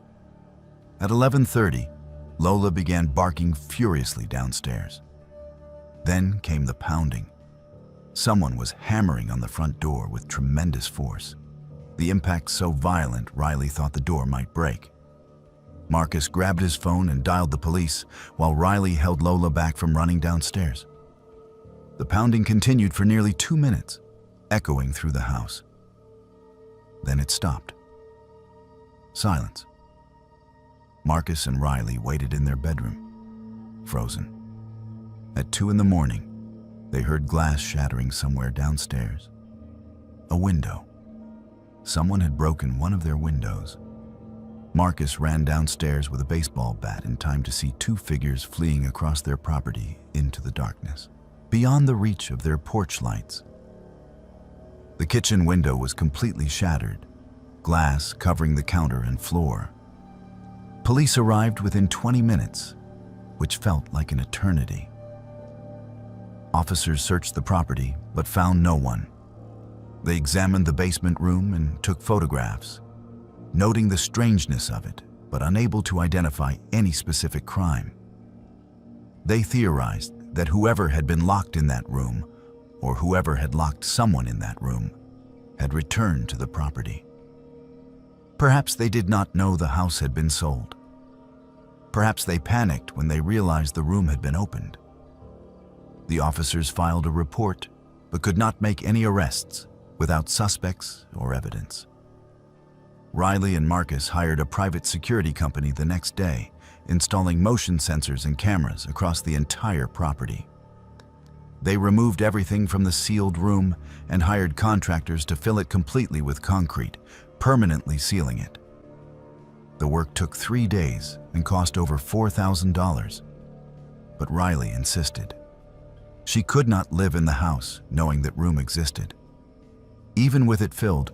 At 11:30, Lola began barking furiously downstairs. Then came the pounding. Someone was hammering on the front door with tremendous force. The impact so violent, Riley thought the door might break. Marcus grabbed his phone and dialed the police, while Riley held Lola back from running downstairs. The pounding continued for nearly 2 minutes, echoing through the house. Then it stopped. Silence. Marcus and Riley waited in their bedroom, frozen. At 2 in the morning, they heard glass shattering somewhere downstairs. A window. Someone had broken one of their windows. Marcus ran downstairs with a baseball bat in time to see 2 figures fleeing across their property into the darkness, beyond the reach of their porch lights. The kitchen window was completely shattered, glass covering the counter and floor. Police arrived within 20 minutes, which felt like an eternity. Officers searched the property, but found no one. They examined the basement room and took photographs. noting the strangeness of it, but unable to identify any specific crime. They theorized that whoever had been locked in that room, or whoever had locked someone in that room, had returned to the property. Perhaps they did not know the house had been sold. Perhaps they panicked when they realized the room had been opened. The officers filed a report, but could not make any arrests without suspects or evidence. Riley and Marcus hired a private security company the next day, installing motion sensors and cameras across the entire property. They removed everything from the sealed room and hired contractors to fill it completely with concrete, permanently sealing it. The work took 3 days and cost over $4,000, but Riley insisted. She could not live in the house knowing that room existed. Even with it filled,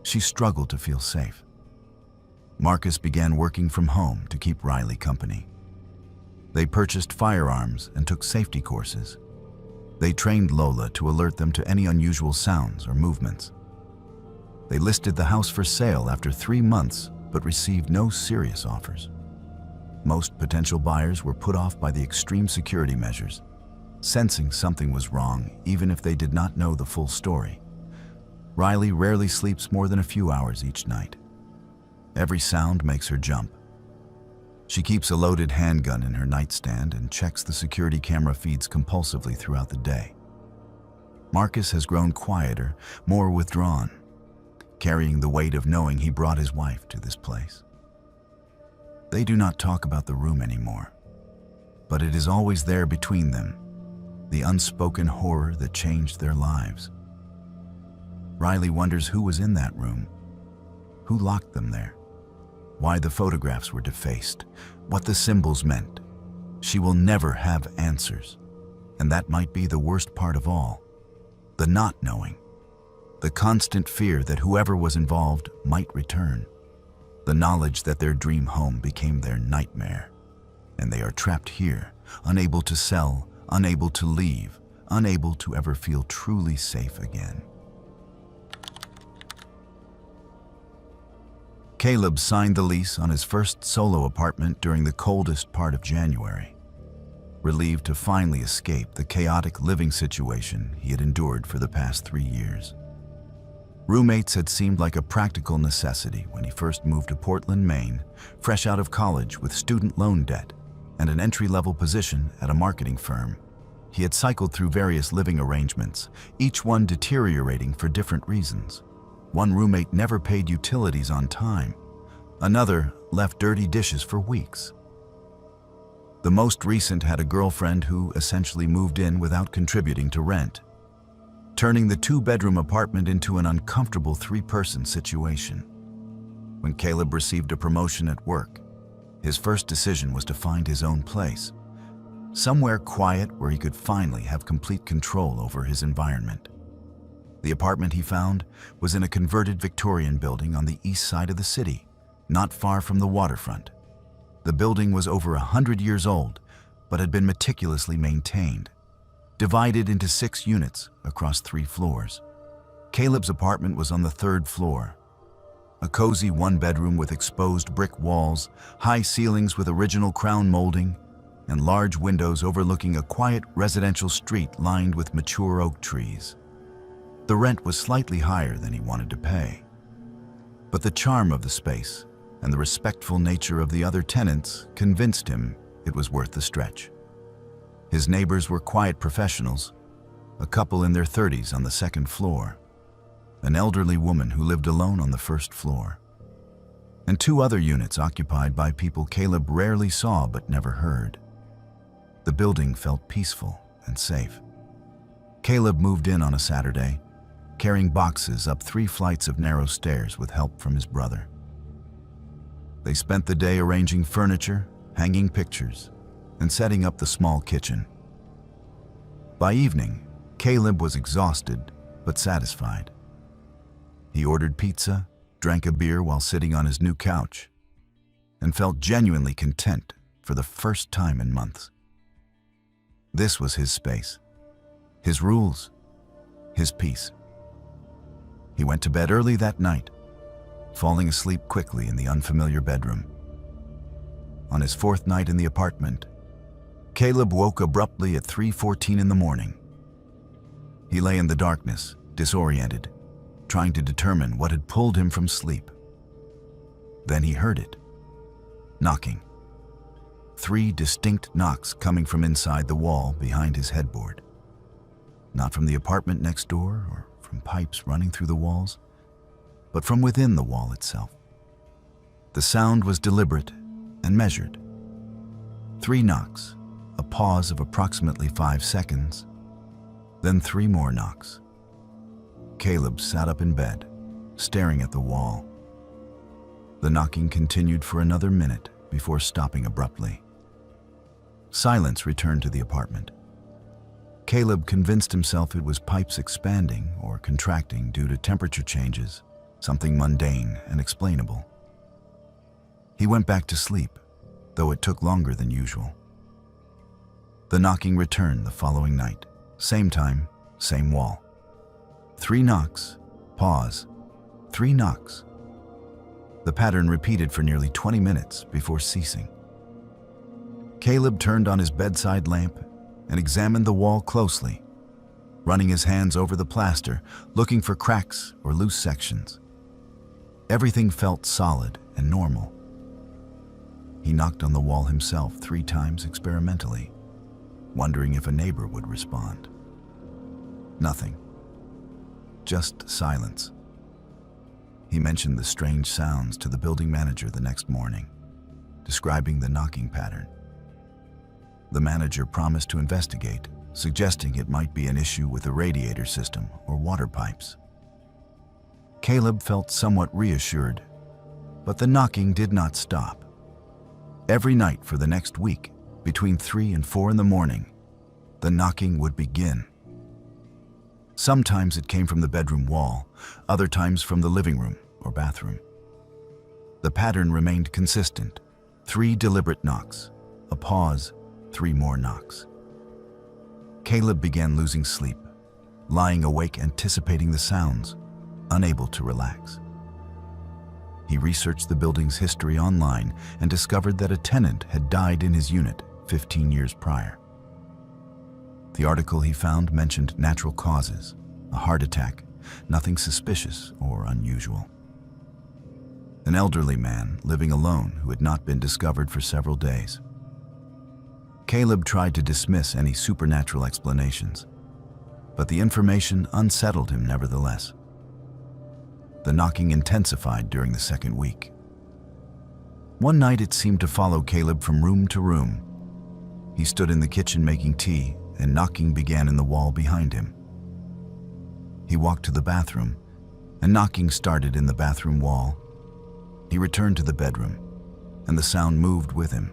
she struggled to feel safe. Marcus began working from home to keep Riley company. They purchased firearms and took safety courses. They trained Lola to alert them to any unusual sounds or movements. They listed the house for sale after 3 months, but received no serious offers. Most potential buyers were put off by the extreme security measures, sensing something was wrong even if they did not know the full story. Riley rarely sleeps more than a few hours each night. Every sound makes her jump. She keeps a loaded handgun in her nightstand and checks the security camera feeds compulsively throughout the day. Marcus has grown quieter, more withdrawn, carrying the weight of knowing he brought his wife to this place. They do not talk about the room anymore, but it is always there between them, the unspoken horror that changed their lives. Riley wonders who was in that room, who locked them there, why the photographs were defaced, what the symbols meant. She will never have answers, and that might be the worst part of all, the not knowing, the constant fear that whoever was involved might return, the knowledge that their dream home became their nightmare, and they are trapped here, unable to sell, unable to leave, unable to ever feel truly safe again. Caleb signed the lease on his first solo apartment during the coldest part of January, relieved to finally escape the chaotic living situation he had endured for the past 3 years. Roommates had seemed like a practical necessity when he first moved to Portland, Maine, fresh out of college with student loan debt and an entry-level position at a marketing firm. He had cycled through various living arrangements, each one deteriorating for different reasons. One roommate never paid utilities on time. Another left dirty dishes for weeks. The most recent had a girlfriend who essentially moved in without contributing to rent, turning the 2-bedroom apartment into an uncomfortable 3-person situation. When Caleb received a promotion at work, his first decision was to find his own place, somewhere quiet where he could finally have complete control over his environment. The apartment he found was in a converted Victorian building on the east side of the city, not far from the waterfront. The building was over 100 years old, but had been meticulously maintained, divided into 6 units across 3 floors. Caleb's apartment was on the 3rd floor, a cozy 1-bedroom with exposed brick walls, high ceilings with original crown molding, and large windows overlooking a quiet residential street lined with mature oak trees. The rent was slightly higher than he wanted to pay, but the charm of the space and the respectful nature of the other tenants convinced him it was worth the stretch. His neighbors were quiet professionals, a couple in their 30s on the 2nd floor, an elderly woman who lived alone on the 1st floor, and 2 other units occupied by people Caleb rarely saw but never heard. The building felt peaceful and safe. Caleb moved in on a Saturday, carrying boxes up 3 flights of narrow stairs with help from his brother. They spent the day arranging furniture, hanging pictures, and setting up the small kitchen. By evening, Caleb was exhausted but satisfied. He ordered pizza, drank a beer while sitting on his new couch, and felt genuinely content for the first time in months. This was his space, his rules, his peace. He went to bed early that night, falling asleep quickly in the unfamiliar bedroom. On his fourth night in the apartment, Caleb woke abruptly at 3:14 in the morning. He lay in the darkness, disoriented, trying to determine what had pulled him from sleep. Then he heard it. Knocking. 3 distinct knocks coming from inside the wall behind his headboard. Not from the apartment next door or from pipes running through the walls, but from within the wall itself. The sound was deliberate and measured. 3 knocks, a pause of approximately 5 seconds, then 3 more knocks. Caleb sat up in bed, staring at the wall. The knocking continued for another minute before stopping abruptly. Silence returned to the apartment. Caleb convinced himself it was pipes expanding or contracting due to temperature changes, something mundane and explainable. He went back to sleep, though it took longer than usual. The knocking returned the following night. Same time, same wall. 3 knocks, pause, 3 knocks. The pattern repeated for nearly 20 minutes before ceasing. Caleb turned on his bedside lamp and examined the wall closely, running his hands over the plaster, looking for cracks or loose sections. Everything felt solid and normal. He knocked on the wall himself 3 times experimentally, wondering if a neighbor would respond. Nothing. Just silence. He mentioned the strange sounds to the building manager the next morning, describing the knocking pattern. The manager promised to investigate, suggesting it might be an issue with the radiator system or water pipes. Caleb felt somewhat reassured, but the knocking did not stop. Every night for the next week, between 3 and 4 in the morning, the knocking would begin. Sometimes it came from the bedroom wall, other times from the living room or bathroom. The pattern remained consistent: 3 deliberate knocks, a pause, 3 more knocks. Caleb began losing sleep, lying awake anticipating the sounds, unable to relax. He researched the building's history online and discovered that a tenant had died in his unit 15 years prior. The article he found mentioned natural causes, a heart attack, nothing suspicious or unusual. An elderly man living alone who had not been discovered for several days. Caleb tried to dismiss any supernatural explanations, but the information unsettled him nevertheless. The knocking intensified during the second week. One night it seemed to follow Caleb from room to room. He stood in the kitchen making tea, and knocking began in the wall behind him. He walked to the bathroom, and knocking started in the bathroom wall. He returned to the bedroom, and the sound moved with him,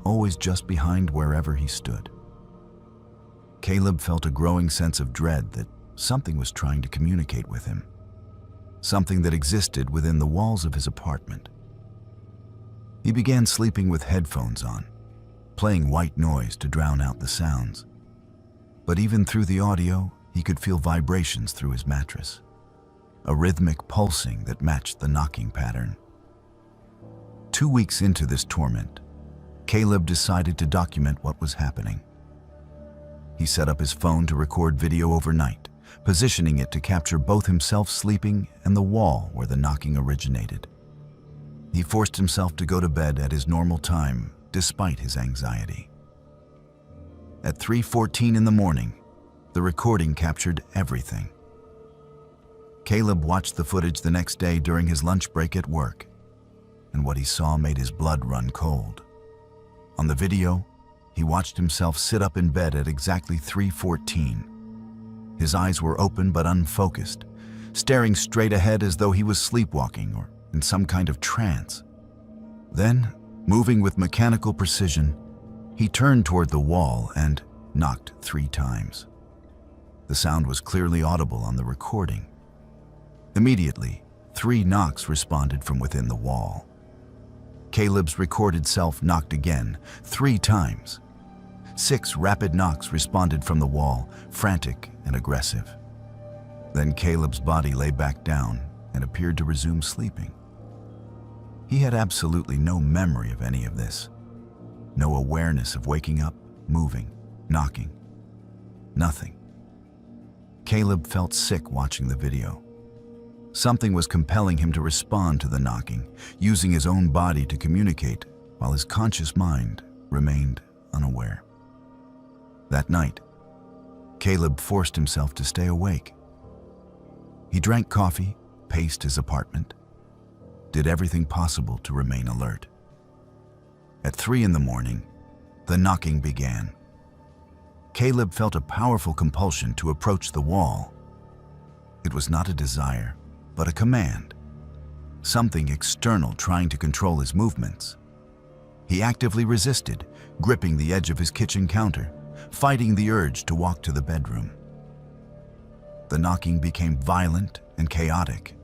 always just behind wherever he stood. Caleb felt a growing sense of dread that something was trying to communicate with him, something that existed within the walls of his apartment. He began sleeping with headphones on, playing white noise to drown out the sounds. But even through the audio, he could feel vibrations through his mattress, a rhythmic pulsing that matched the knocking pattern. 2 weeks into this torment, Caleb decided to document what was happening. He set up his phone to record video overnight, positioning it to capture both himself sleeping and the wall where the knocking originated. He forced himself to go to bed at his normal time, despite his anxiety. At 3:14 in the morning, the recording captured everything. Caleb watched the footage the next day during his lunch break at work, and what he saw made his blood run cold. On the video, he watched himself sit up in bed at exactly 3:14. His eyes were open but unfocused, staring straight ahead as though he was sleepwalking or in some kind of trance. Then, moving with mechanical precision, he turned toward the wall and knocked 3 times. The sound was clearly audible on the recording. Immediately, 3 knocks responded from within the wall. Caleb's recorded self knocked again, 3 times. 6 rapid knocks responded from the wall, frantic and aggressive. Then Caleb's body lay back down and appeared to resume sleeping. He had absolutely no memory of any of this. No awareness of waking up, moving, knocking. Nothing. Caleb felt sick watching the video. Something was compelling him to respond to the knocking, using his own body to communicate while his conscious mind remained unaware. That night, Caleb forced himself to stay awake. He drank coffee, paced his apartment, did everything possible to remain alert. At 3 in the morning, the knocking began. Caleb felt a powerful compulsion to approach the wall. It was not a desire, but a command, something external trying to control his movements. He actively resisted, gripping the edge of his kitchen counter, fighting the urge to walk to the bedroom. The knocking became violent and chaotic,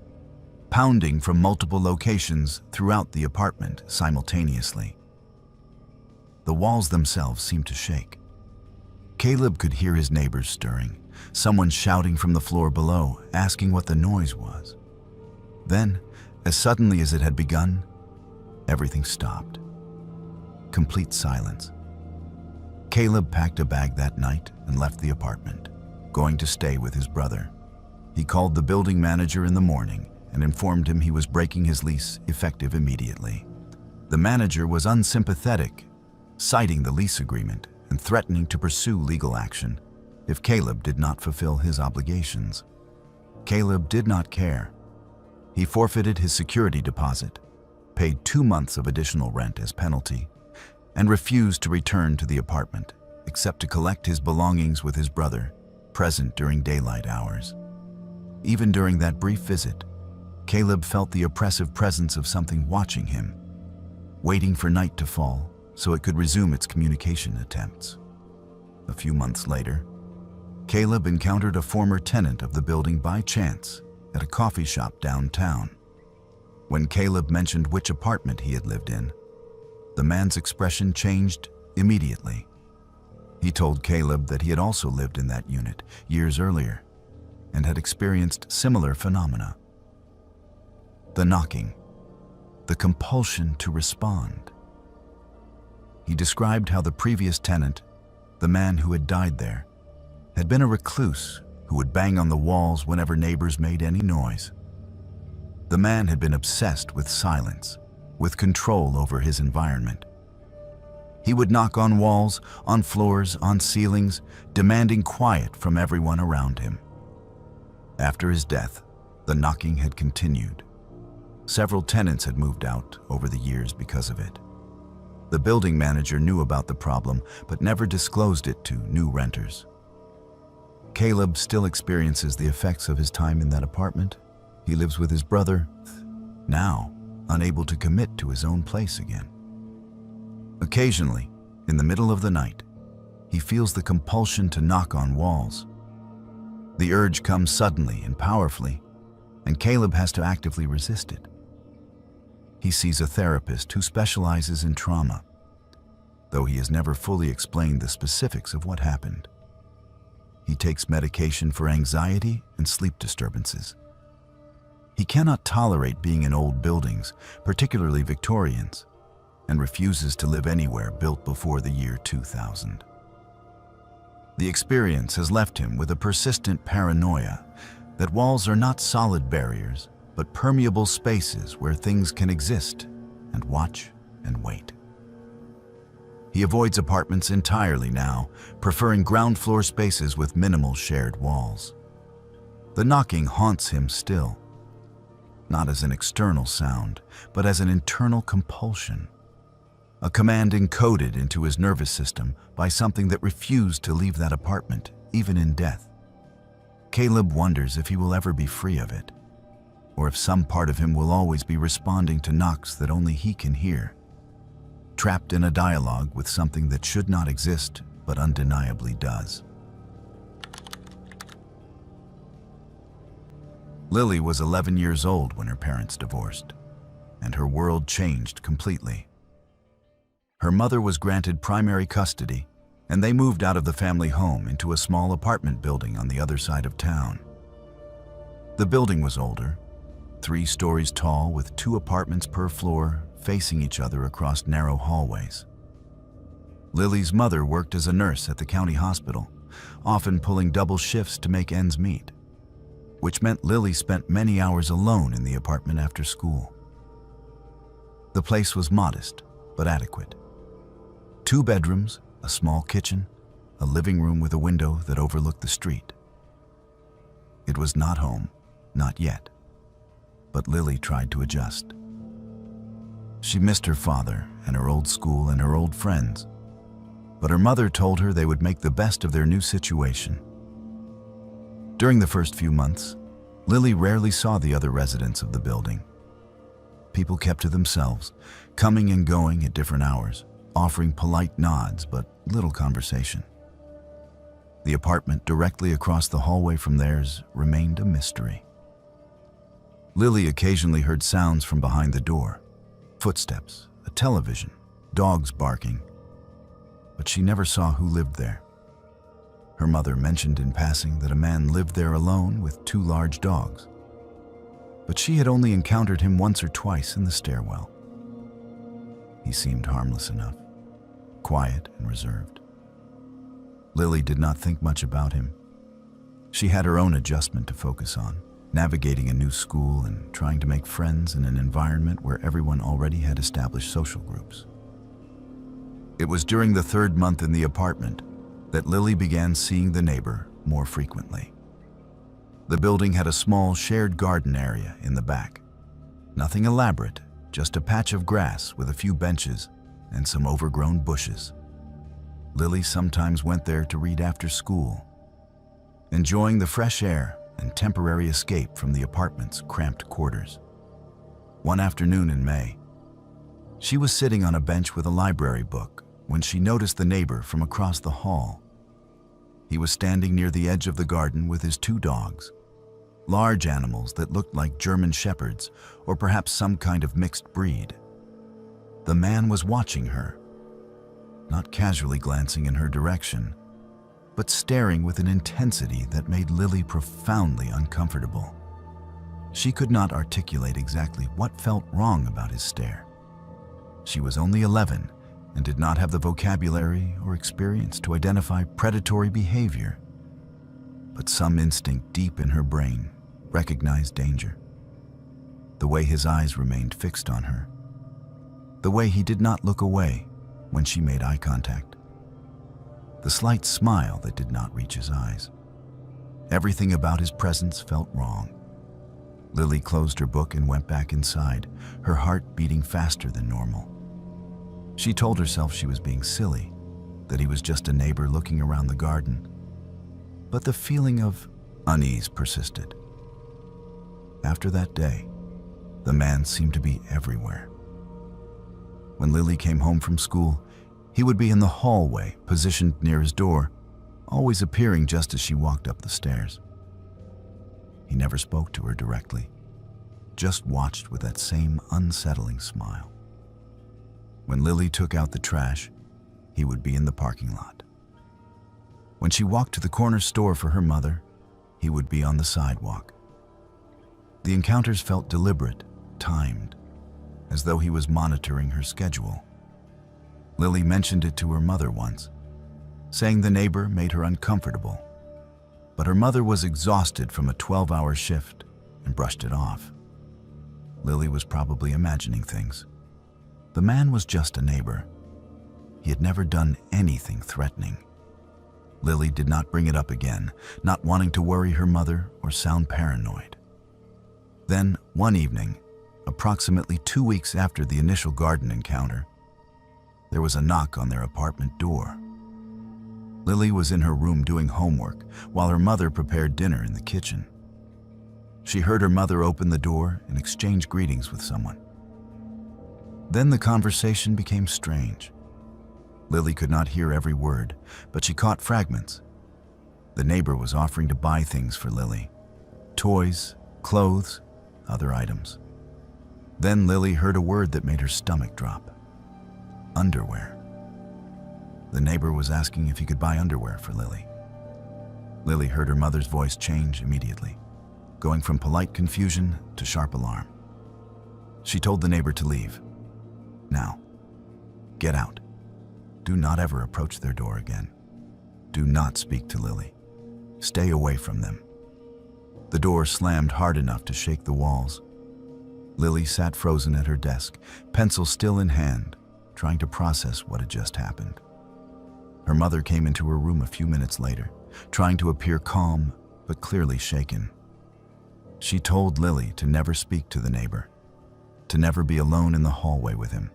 pounding from multiple locations throughout the apartment simultaneously. The walls themselves seemed to shake. Caleb could hear his neighbors stirring, someone shouting from the floor below, asking what the noise was. Then, as suddenly as it had begun, everything stopped. Complete silence. Caleb packed a bag that night and left the apartment, going to stay with his brother. He called the building manager in the morning and informed him he was breaking his lease effective immediately. The manager was unsympathetic, citing the lease agreement and threatening to pursue legal action if Caleb did not fulfill his obligations. Caleb did not care. He forfeited his security deposit, paid 2 months of additional rent as penalty, and refused to return to the apartment except to collect his belongings with his brother, present during daylight hours. Even during that brief visit, Caleb felt the oppressive presence of something watching him, waiting for night to fall so it could resume its communication attempts. A few months later, Caleb encountered a former tenant of the building by chance at a coffee shop downtown. When Caleb mentioned which apartment he had lived in, the man's expression changed immediately. He told Caleb that he had also lived in that unit years earlier and had experienced similar phenomena. The knocking, the compulsion to respond. He described how the previous tenant, the man who had died there, had been a recluse who would bang on the walls whenever neighbors made any noise. The man had been obsessed with silence, with control over his environment. He would knock on walls, on floors, on ceilings, demanding quiet from everyone around him. After his death, the knocking had continued. Several tenants had moved out over the years because of it. The building manager knew about the problem, but never disclosed it to new renters. Caleb still experiences the effects of his time in that apartment. He lives with his brother, now unable to commit to his own place again. Occasionally, in the middle of the night, he feels the compulsion to knock on walls. The urge comes suddenly and powerfully, and Caleb has to actively resist it. He sees a therapist who specializes in trauma, though he has never fully explained the specifics of what happened. He takes medication for anxiety and sleep disturbances. He cannot tolerate being in old buildings, particularly Victorians, and refuses to live anywhere built before the year 2000. The experience has left him with a persistent paranoia that walls are not solid barriers, but permeable spaces where things can exist and watch and wait. He avoids apartments entirely now, preferring ground floor spaces with minimal shared walls. The knocking haunts him still, not as an external sound, but as an internal compulsion, a command encoded into his nervous system by something that refused to leave that apartment, even in death. Caleb wonders if he will ever be free of it, or if some part of him will always be responding to knocks that only he can hear, trapped in a dialogue with something that should not exist but undeniably does. Lily was 11 years old when her parents divorced, and her world changed completely. Her mother was granted primary custody, and they moved out of the family home into a small apartment building on the other side of town. The building was older, 3 stories tall with 2 apartments per floor facing each other across narrow hallways. Lily's mother worked as a nurse at the county hospital, often pulling double shifts to make ends meet, which meant Lily spent many hours alone in the apartment after school. The place was modest, but adequate. 2 bedrooms, a small kitchen, a living room with a window that overlooked the street. It was not home, not yet, but Lily tried to adjust. She missed her father and her old school and her old friends, but her mother told her they would make the best of their new situation. During the first few months, Lily rarely saw the other residents of the building. People kept to themselves, coming and going at different hours, offering polite nods but little conversation. The apartment directly across the hallway from theirs remained a mystery. Lily occasionally heard sounds from behind the door, footsteps, a television, dogs barking, but she never saw who lived there. Her mother mentioned in passing that a man lived there alone with 2 large dogs, but she had only encountered him once or twice in the stairwell. He seemed harmless enough, quiet and reserved. Lily did not think much about him. She had her own adjustment to focus on, navigating a new school and trying to make friends in an environment where everyone already had established social groups. It was during the 3rd month in the apartment that Lily began seeing the neighbor more frequently. The building had a small shared garden area in the back. Nothing elaborate, just a patch of grass with a few benches and some overgrown bushes. Lily sometimes went there to read after school, enjoying the fresh air and temporary escape from the apartment's cramped quarters. One afternoon in May, she was sitting on a bench with a library book when she noticed the neighbor from across the hall. He was standing near the edge of the garden with his 2 dogs, large animals that looked like German shepherds or perhaps some kind of mixed breed. The man was watching her, not casually glancing in her direction, but staring with an intensity that made Lily profoundly uncomfortable. She could not articulate exactly what felt wrong about his stare. She was only 11 and did not have the vocabulary or experience to identify predatory behavior, but some instinct deep in her brain recognized danger. The way his eyes remained fixed on her, the way he did not look away when she made eye contact, the slight smile that did not reach his eyes. Everything about his presence felt wrong. Lily closed her book and went back inside, her heart beating faster than normal. She told herself she was being silly, that he was just a neighbor looking around the garden. But the feeling of unease persisted. After that day, the man seemed to be everywhere. When Lily came home from school, he would be in the hallway, positioned near his door, always appearing just as she walked up the stairs. He never spoke to her directly, just watched with that same unsettling smile. When Lily took out the trash, he would be in the parking lot. When she walked to the corner store for her mother, he would be on the sidewalk. The encounters felt deliberate, timed, as though he was monitoring her schedule. Lily mentioned it to her mother once, saying the neighbor made her uncomfortable, but her mother was exhausted from a 12-hour shift and brushed it off. Lily was probably imagining things. The man was just a neighbor. He had never done anything threatening. Lily did not bring it up again, not wanting to worry her mother or sound paranoid. Then, one evening, approximately 2 weeks after the initial garden encounter, there was a knock on their apartment door. Lily was in her room doing homework while her mother prepared dinner in the kitchen. She heard her mother open the door and exchange greetings with someone. Then the conversation became strange. Lily could not hear every word, but she caught fragments. The neighbor was offering to buy things for Lily: toys, clothes, other items. Then Lily heard a word that made her stomach drop: underwear. The neighbor was asking if he could buy underwear for Lily. Lily heard her mother's voice change immediately. going from polite confusion to sharp alarm. She told the neighbor to leave. "Now, get out. Do not ever approach their door again. Do not speak to Lily. Stay away from them." The door slammed hard enough to shake the walls. Lily sat frozen at her desk, pencil still in hand, trying to process what had just happened. Her mother came into her room a few minutes later, trying to appear calm but clearly shaken. She told Lily to never speak to the neighbor, to never be alone in the hallway with him,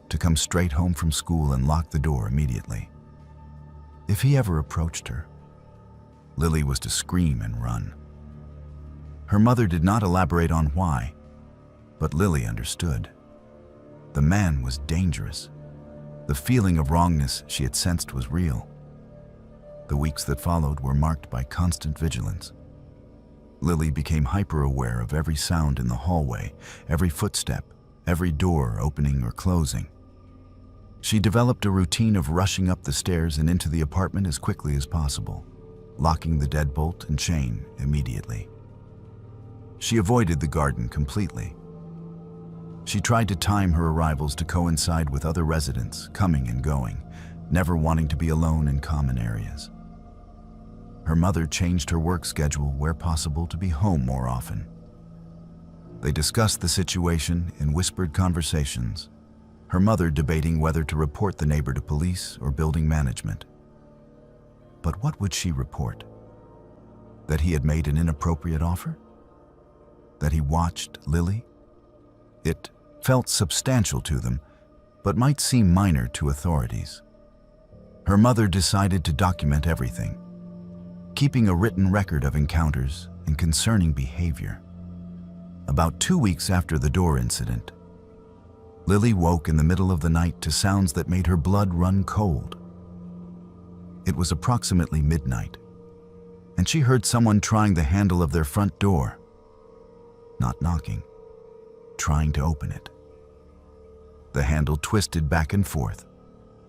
to come straight home from school and lock the door immediately. If he ever approached her, Lily was to scream and run. Her mother did not elaborate on why, but Lily understood. The man was dangerous. The feeling of wrongness she had sensed was real. The weeks that followed were marked by constant vigilance. Lily became hyper-aware of every sound in the hallway, every footstep, every door opening or closing. She developed a routine of rushing up the stairs and into the apartment as quickly as possible, locking the deadbolt and chain immediately. She avoided the garden completely. She tried to time her arrivals to coincide with other residents coming and going, never wanting to be alone in common areas. Her mother changed her work schedule where possible to be home more often. They discussed the situation in whispered conversations, her mother debating whether to report the neighbor to police or building management. But what would she report? That he had made an inappropriate offer? That he watched Lily? It felt substantial to them, but might seem minor to authorities. Her mother decided to document everything, keeping a written record of encounters and concerning behavior. About 2 weeks after the door incident, Lily woke in the middle of the night to sounds that made her blood run cold. It was approximately midnight, and she heard someone trying the handle of their front door. Not knocking, trying to open it. The handle twisted back and forth,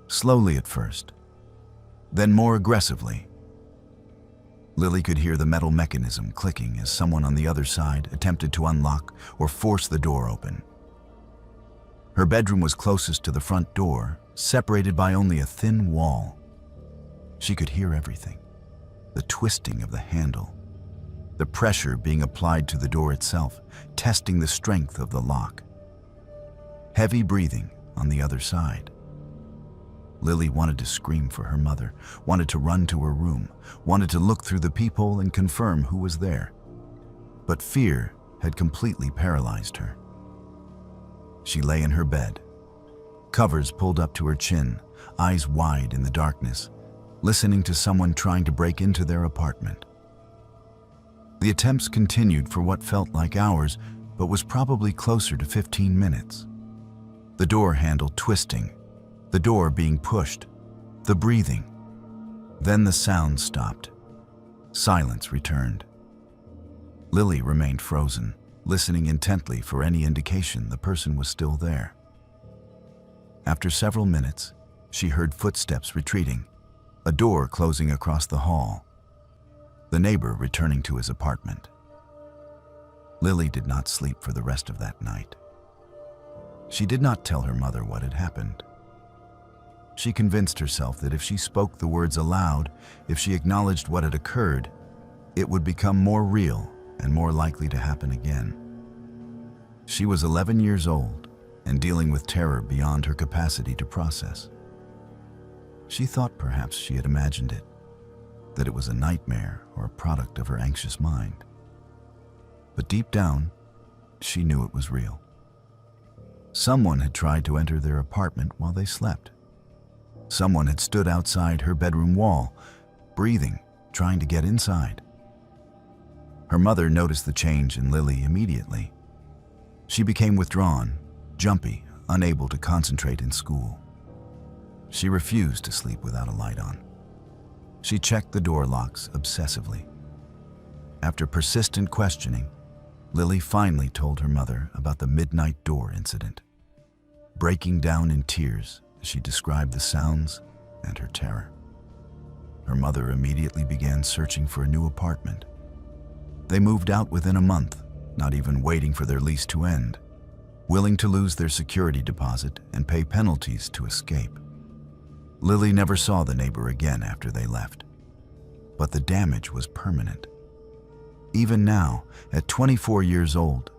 slowly at first, then more aggressively. Lily could hear the metal mechanism clicking as someone on the other side attempted to unlock or force the door open. Her bedroom was closest to the front door, separated by only a thin wall. She could hear everything, the twisting of the handle, the pressure being applied to the door itself, testing the strength of the lock. Heavy breathing on the other side. Lily wanted to scream for her mother, wanted to run to her room, wanted to look through the peephole and confirm who was there. But fear had completely paralyzed her. She lay in her bed, covers pulled up to her chin, eyes wide in the darkness, listening to someone trying to break into their apartment. The attempts continued for what felt like hours, but was probably closer to 15 minutes. The door handle twisting, the door being pushed, the breathing. Then the sound stopped. Silence returned. Lily remained frozen, listening intently for any indication the person was still there. After several minutes, she heard footsteps retreating, a door closing across the hall, the neighbor returning to his apartment. Lily did not sleep for the rest of that night. She did not tell her mother what had happened. She convinced herself that if she spoke the words aloud, if she acknowledged what had occurred, it would become more real and more likely to happen again. She was 11 years old and dealing with terror beyond her capacity to process. She thought perhaps she had imagined it, that it was a nightmare or a product of her anxious mind. But deep down, she knew it was real. Someone had tried to enter their apartment while they slept. Someone had stood outside her bedroom wall, breathing, trying to get inside. Her mother noticed the change in Lily immediately. She became withdrawn, jumpy, unable to concentrate in school. She refused to sleep without a light on. She checked the door locks obsessively. After persistent questioning, Lily finally told her mother about the midnight door incident, breaking down in tears as she described the sounds and her terror. Her mother immediately began searching for a new apartment. They moved out within a month, not even waiting for their lease to end, willing to lose their security deposit and pay penalties to escape. Lily never saw the neighbor again after they left, but the damage was permanent. Even now, at 24 years old,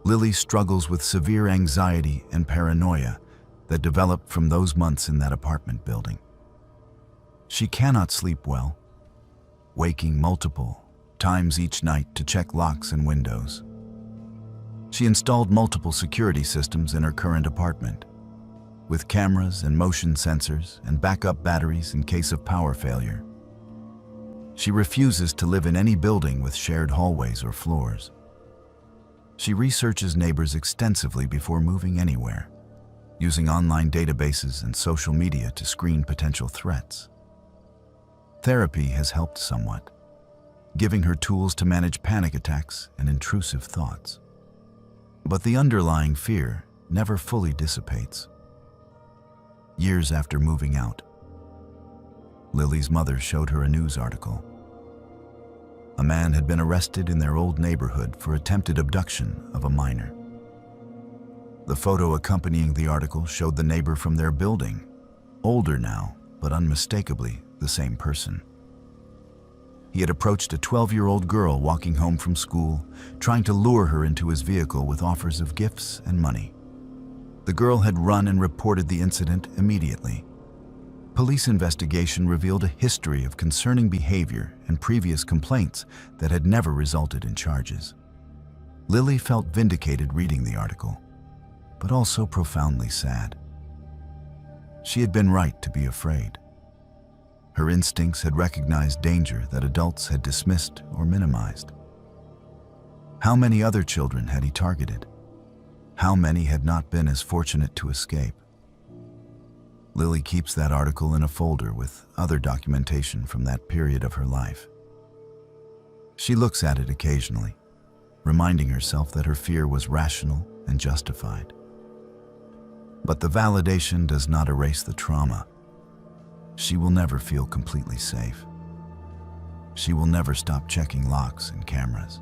Lily struggles with severe anxiety and paranoia that developed from those months in that apartment building. She cannot sleep well, waking multiple times each night to check locks and windows. She installed multiple security systems in her current apartment, with cameras and motion sensors and backup batteries in case of power failure. She refuses to live in any building with shared hallways or floors. She researches neighbors extensively before moving anywhere, using online databases and social media to screen potential threats. Therapy has helped somewhat, giving her tools to manage panic attacks and intrusive thoughts. But the underlying fear never fully dissipates. Years after moving out, Lily's mother showed her a news article. A man had been arrested in their old neighborhood for attempted abduction of a minor. The photo accompanying the article showed the neighbor from their building, older now, but unmistakably the same person. He had approached a 12-year-old girl walking home from school, trying to lure her into his vehicle with offers of gifts and money. The girl had run and reported the incident immediately. Police investigation revealed a history of concerning behavior and previous complaints that had never resulted in charges. Lily felt vindicated reading the article, but also profoundly sad. She had been right to be afraid. Her instincts had recognized danger that adults had dismissed or minimized. How many other children had he targeted? How many had not been as fortunate to escape? Lily keeps that article in a folder with other documentation from that period of her life. She looks at it occasionally, reminding herself that her fear was rational and justified. But the validation does not erase the trauma. She will never feel completely safe. She will never stop checking locks and cameras.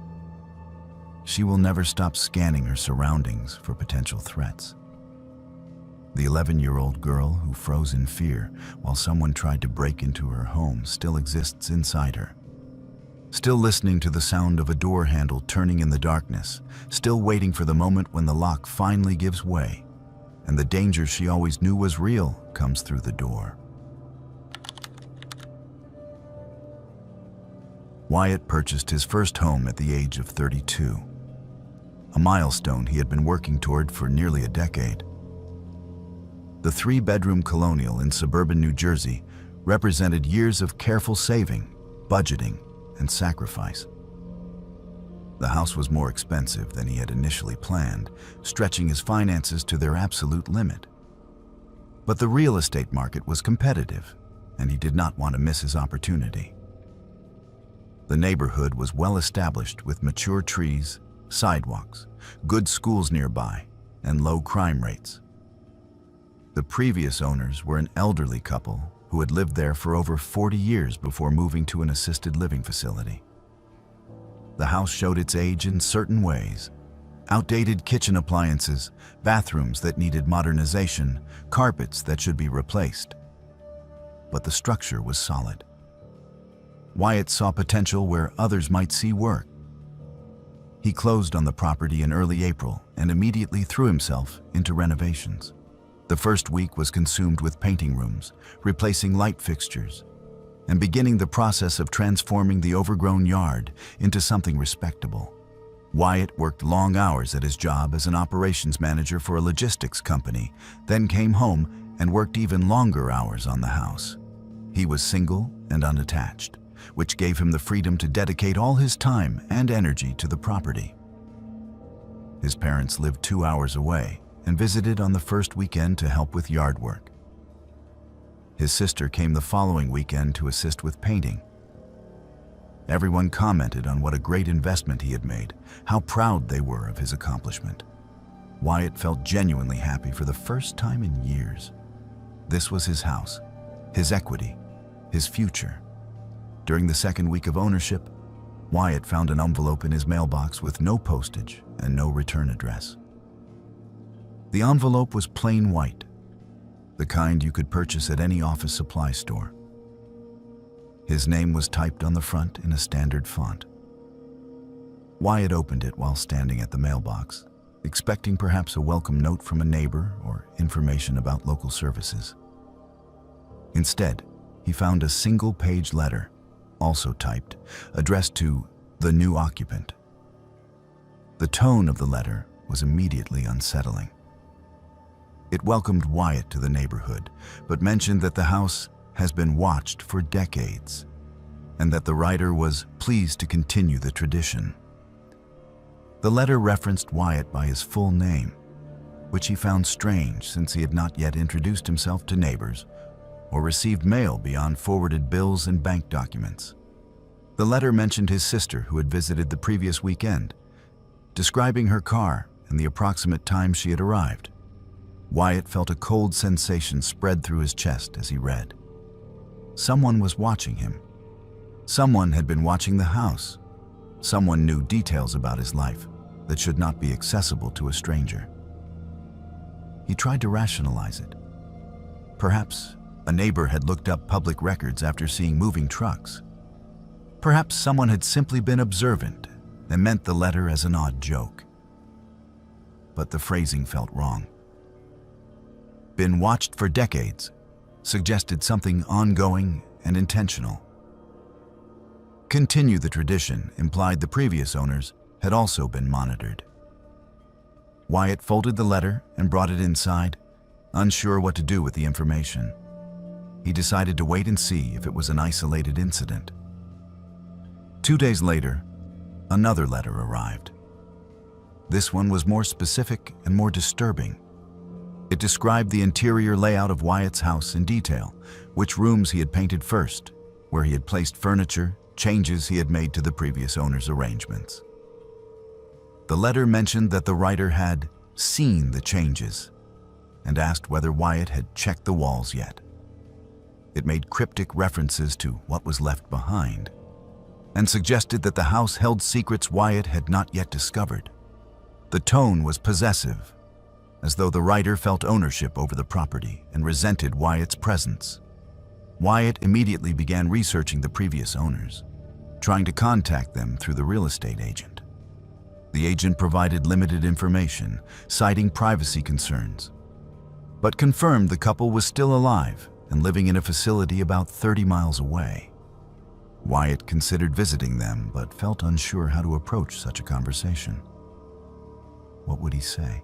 She will never stop scanning her surroundings for potential threats. The 11-year-old girl who froze in fear while someone tried to break into her home still exists inside her. Still listening to the sound of a door handle turning in the darkness, still waiting for the moment when the lock finally gives way, and the danger she always knew was real comes through the door. Wyatt purchased his first home at the age of 32, a milestone he had been working toward for nearly a decade. The 3-bedroom colonial in suburban New Jersey represented years of careful saving, budgeting, and sacrifice. The house was more expensive than he had initially planned, stretching his finances to their absolute limit. But the real estate market was competitive, and he did not want to miss his opportunity. The neighborhood was well established with mature trees, sidewalks, good schools nearby, and low crime rates. The previous owners were an elderly couple who had lived there for over 40 years before moving to an assisted living facility. The house showed its age in certain ways: outdated kitchen appliances, bathrooms that needed modernization, carpets that should be replaced. But the structure was solid. Wyatt saw potential where others might see work. He closed on the property in early April and immediately threw himself into renovations. The first week was consumed with painting rooms, replacing light fixtures, and beginning the process of transforming the overgrown yard into something respectable. Wyatt worked long hours at his job as an operations manager for a logistics company, then came home and worked even longer hours on the house. He was single and unattached, which gave him the freedom to dedicate all his time and energy to the property. His parents lived 2 hours away and visited on the first weekend to help with yard work. His sister came the following weekend to assist with painting. Everyone commented on what a great investment he had made, how proud they were of his accomplishment. Wyatt felt genuinely happy for the first time in years. This was his house, his equity, his future. During the second week of ownership, Wyatt found an envelope in his mailbox with no postage and no return address. The envelope was plain white, the kind you could purchase at any office supply store. His name was typed on the front in a standard font. Wyatt opened it while standing at the mailbox, expecting perhaps a welcome note from a neighbor or information about local services. Instead, he found a single-page letter, also typed, addressed to the new occupant. The tone of the letter was immediately unsettling. It welcomed Wyatt to the neighborhood, but mentioned that the house has been watched for decades, and that the writer was pleased to continue the tradition. The letter referenced Wyatt by his full name, which he found strange since he had not yet introduced himself to neighbors or received mail beyond forwarded bills and bank documents. The letter mentioned his sister who had visited the previous weekend, describing her car and the approximate time she had arrived. Wyatt felt a cold sensation spread through his chest as he read. Someone was watching him. Someone had been watching the house. Someone knew details about his life that should not be accessible to a stranger. He tried to rationalize it. Perhaps a neighbor had looked up public records after seeing moving trucks. Perhaps someone had simply been observant and meant the letter as an odd joke. But the phrasing felt wrong. Been watched for decades suggested something ongoing and intentional. Continue the tradition implied the previous owners had also been monitored. Wyatt folded the letter and brought it inside, unsure what to do with the information. He decided to wait and see if it was an isolated incident. 2 days later, another letter arrived. This one was more specific and more disturbing. It described the interior layout of Wyatt's house in detail, which rooms he had painted first, where he had placed furniture, changes he had made to the previous owner's arrangements. The letter mentioned that the writer had seen the changes and asked whether Wyatt had checked the walls yet. It made cryptic references to what was left behind and suggested that the house held secrets Wyatt had not yet discovered. The tone was possessive, as though the writer felt ownership over the property and resented Wyatt's presence. Wyatt immediately began researching the previous owners, trying to contact them through the real estate agent. The agent provided limited information, citing privacy concerns, but confirmed the couple was still alive and living in a facility about 30 miles away. Wyatt considered visiting them, but felt unsure how to approach such a conversation. What would he say?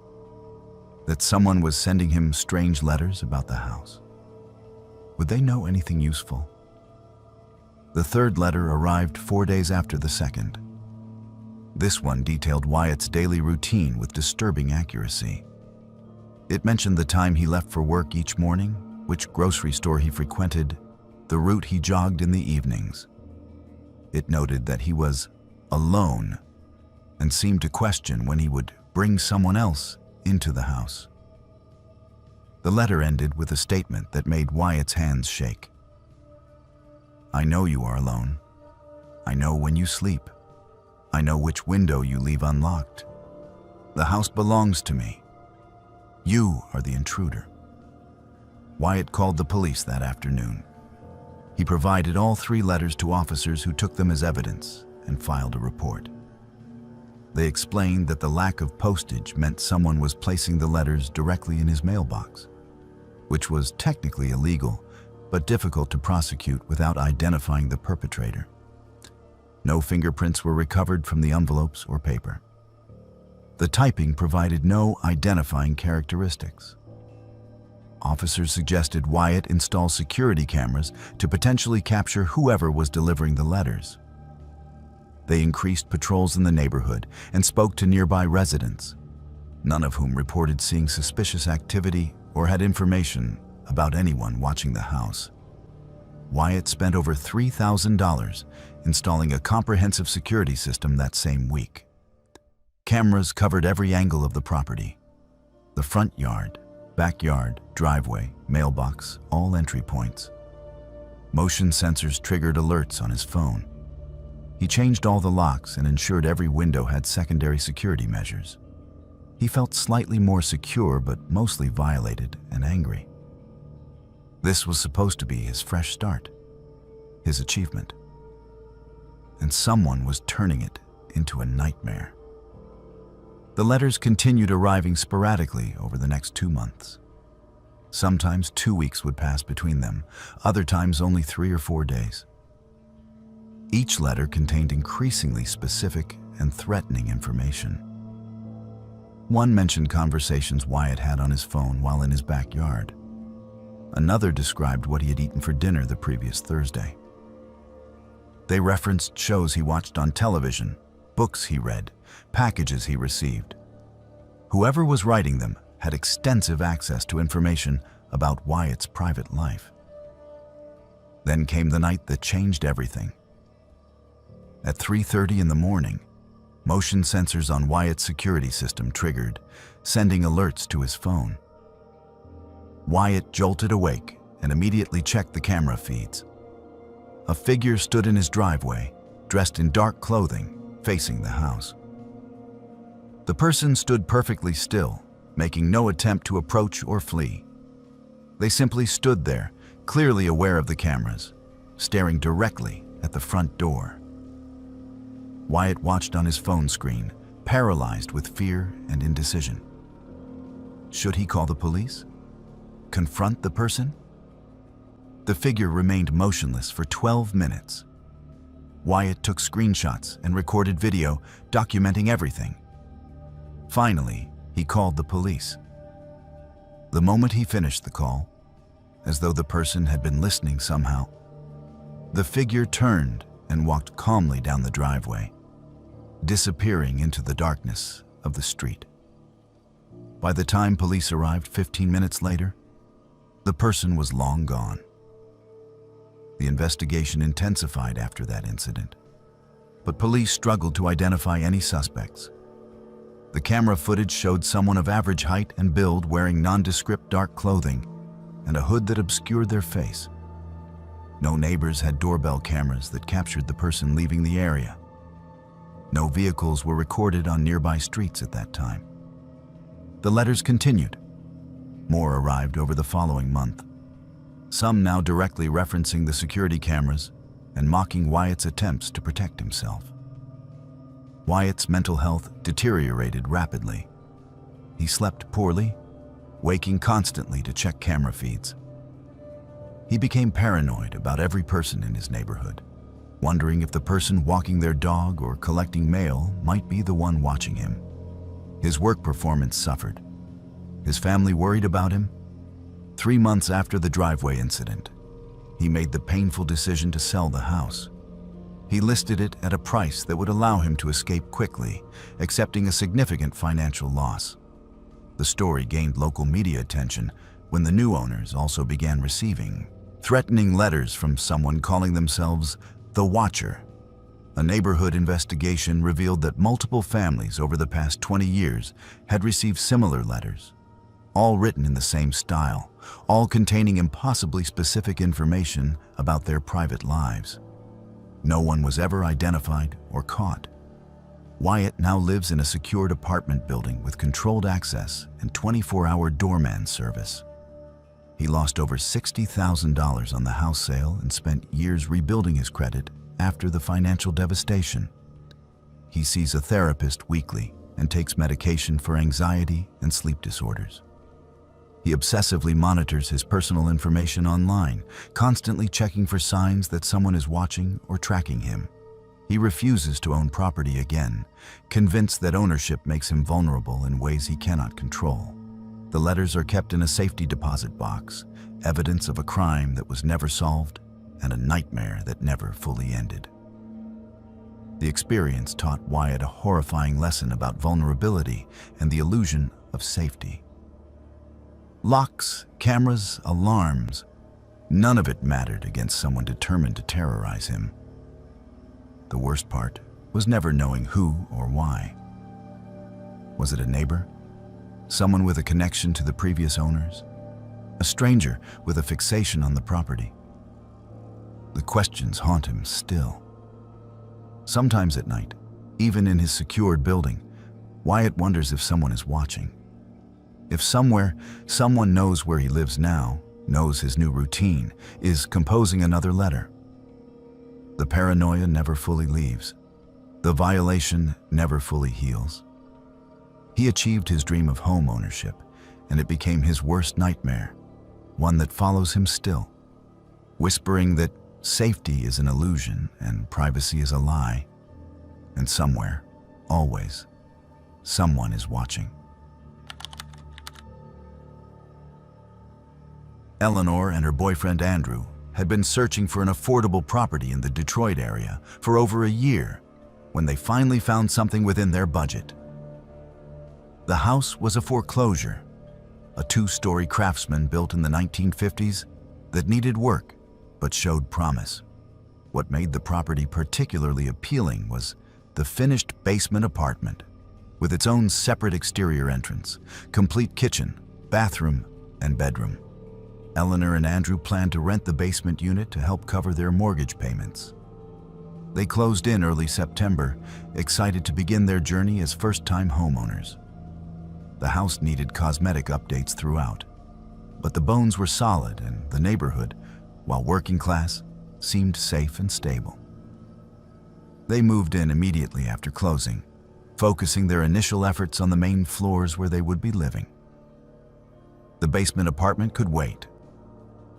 That someone was sending him strange letters about the house? Would they know anything useful? The third letter arrived 4 days after the second. This one detailed Wyatt's daily routine with disturbing accuracy. It mentioned the time he left for work each morning, which grocery store he frequented, the route he jogged in the evenings. It noted that he was alone and seemed to question when he would bring someone else into the house. The letter ended with a statement that made Wyatt's hands shake. I know you are alone. I know when you sleep. I know which window you leave unlocked. The house belongs to me. You are the intruder. Wyatt called the police that afternoon. He provided all 3 letters to officers who took them as evidence and filed a report. They explained that the lack of postage meant someone was placing the letters directly in his mailbox, which was technically illegal, but difficult to prosecute without identifying the perpetrator. No fingerprints were recovered from the envelopes or paper. The typing provided no identifying characteristics. Officers suggested Wyatt install security cameras to potentially capture whoever was delivering the letters. They increased patrols in the neighborhood and spoke to nearby residents, none of whom reported seeing suspicious activity or had information about anyone watching the house. Wyatt spent over $3,000 installing a comprehensive security system that same week. Cameras covered every angle of the property: the front yard, backyard, driveway, mailbox, all entry points. Motion sensors triggered alerts on his phone. He changed all the locks and ensured every window had secondary security measures. He felt slightly more secure, but mostly violated and angry. This was supposed to be his fresh start, his achievement. And someone was turning it into a nightmare. The letters continued arriving sporadically over the next 2 months. Sometimes 2 weeks would pass between them, other times only 3 or 4 days. Each letter contained increasingly specific and threatening information. One mentioned conversations Wyatt had on his phone while in his backyard. Another described what he had eaten for dinner the previous Thursday. They referenced shows he watched on television, books he read, packages he received. Whoever was writing them had extensive access to information about Wyatt's private life. Then came the night that changed everything. At 3:30 in the morning, motion sensors on Wyatt's security system triggered, sending alerts to his phone. Wyatt jolted awake and immediately checked the camera feeds. A figure stood in his driveway, dressed in dark clothing, facing the house. The person stood perfectly still, making no attempt to approach or flee. They simply stood there, clearly aware of the cameras, staring directly at the front door. Wyatt watched on his phone screen, paralyzed with fear and indecision. Should he call the police? Confront the person? The figure remained motionless for 12 minutes. Wyatt took screenshots and recorded video documenting everything. Finally, he called the police. The moment he finished the call, as though the person had been listening somehow, the figure turned and walked calmly down the driveway, disappearing into the darkness of the street. By the time police arrived 15 minutes later, the person was long gone. The investigation intensified after that incident, but police struggled to identify any suspects. The camera footage showed someone of average height and build wearing nondescript dark clothing and a hood that obscured their face. No neighbors had doorbell cameras that captured the person leaving the area. No vehicles were recorded on nearby streets at that time. The letters continued. More arrived over the following month, some now directly referencing the security cameras and mocking Wyatt's attempts to protect himself. Wyatt's mental health deteriorated rapidly. He slept poorly, waking constantly to check camera feeds. He became paranoid about every person in his neighborhood, wondering if the person walking their dog or collecting mail might be the one watching him. His work performance suffered. His family worried about him. 3 months after the driveway incident, he made the painful decision to sell the house. He listed it at a price that would allow him to escape quickly, accepting a significant financial loss. The story gained local media attention when the new owners also began receiving threatening letters from someone calling themselves the Watcher. A neighborhood investigation revealed that multiple families over the past 20 years had received similar letters, all written in the same style, all containing impossibly specific information about their private lives. No one was ever identified or caught. Wyatt now lives in a secured apartment building with controlled access and 24-hour doorman service. He lost over $60,000 on the house sale and spent years rebuilding his credit after the financial devastation. He sees a therapist weekly and takes medication for anxiety and sleep disorders. He obsessively monitors his personal information online, constantly checking for signs that someone is watching or tracking him. He refuses to own property again, convinced that ownership makes him vulnerable in ways he cannot control. The letters are kept in a safety deposit box, evidence of a crime that was never solved and a nightmare that never fully ended. The experience taught Wyatt a horrifying lesson about vulnerability and the illusion of safety. Locks, cameras, alarms, none of it mattered against someone determined to terrorize him. The worst part was never knowing who or why. Was it a neighbor? Someone with a connection to the previous owners? A stranger with a fixation on the property? The questions haunt him still. Sometimes at night, even in his secured building, Wyatt wonders if someone is watching. If somewhere, someone knows where he lives now, knows his new routine, is composing another letter. The paranoia never fully leaves. The violation never fully heals. He achieved his dream of home ownership, and it became his worst nightmare, one that follows him still, whispering that safety is an illusion and privacy is a lie, and somewhere, always, someone is watching. Eleanor and her boyfriend Andrew had been searching for an affordable property in the Detroit area for over a year when they finally found something within their budget. The house was a foreclosure, a two-story craftsman built in the 1950s that needed work but showed promise. What made the property particularly appealing was the finished basement apartment with its own separate exterior entrance, complete kitchen, bathroom, and bedroom. Eleanor and Andrew planned to rent the basement unit to help cover their mortgage payments. They closed in early September, excited to begin their journey as first-time homeowners. The house needed cosmetic updates throughout, but the bones were solid and the neighborhood, while working class, seemed safe and stable. They moved in immediately after closing, focusing their initial efforts on the main floors where they would be living. The basement apartment could wait.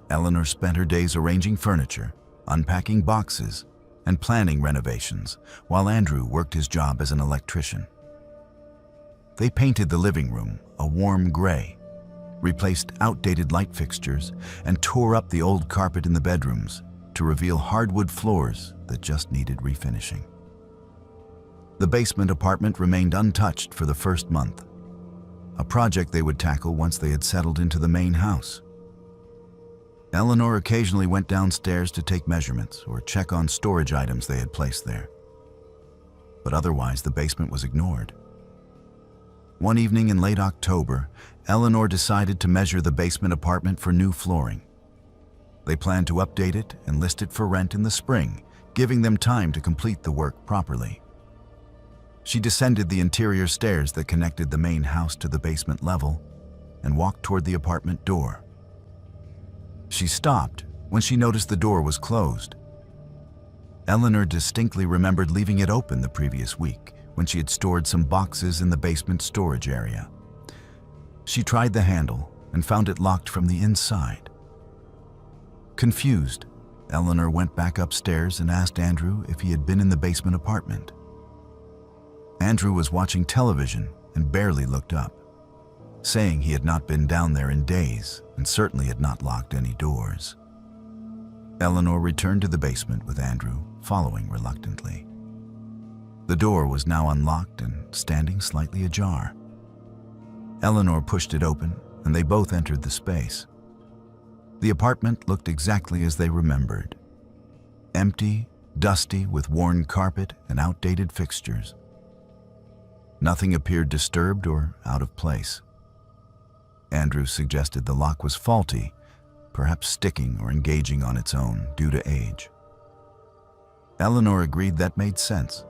Eleanor spent her days arranging furniture, unpacking boxes, and planning renovations, while Andrew worked his job as an electrician. They painted the living room a warm gray, replaced outdated light fixtures, and tore up the old carpet in the bedrooms to reveal hardwood floors that just needed refinishing. The basement apartment remained untouched for the first month, a project they would tackle once they had settled into the main house. Eleanor occasionally went downstairs to take measurements or check on storage items they had placed there. But otherwise, the basement was ignored. One evening in late October, Eleanor decided to measure the basement apartment for new flooring. They planned to update it and list it for rent in the spring, giving them time to complete the work properly. She descended the interior stairs that connected the main house to the basement level and walked toward the apartment door. She stopped when she noticed the door was closed. Eleanor distinctly remembered leaving it open the previous week when she had stored some boxes in the basement storage area. She tried the handle and found it locked from the inside. Confused, Eleanor went back upstairs and asked Andrew if he had been in the basement apartment. Andrew was watching television and barely looked up, saying he had not been down there in days and certainly had not locked any doors. Eleanor returned to the basement with Andrew, following reluctantly. The door was now unlocked and standing slightly ajar. Eleanor pushed it open, and they both entered the space. The apartment looked exactly as they remembered. Empty, dusty, with worn carpet and outdated fixtures. Nothing appeared disturbed or out of place. Andrew suggested the lock was faulty, perhaps sticking or engaging on its own due to age. Eleanor agreed that made sense,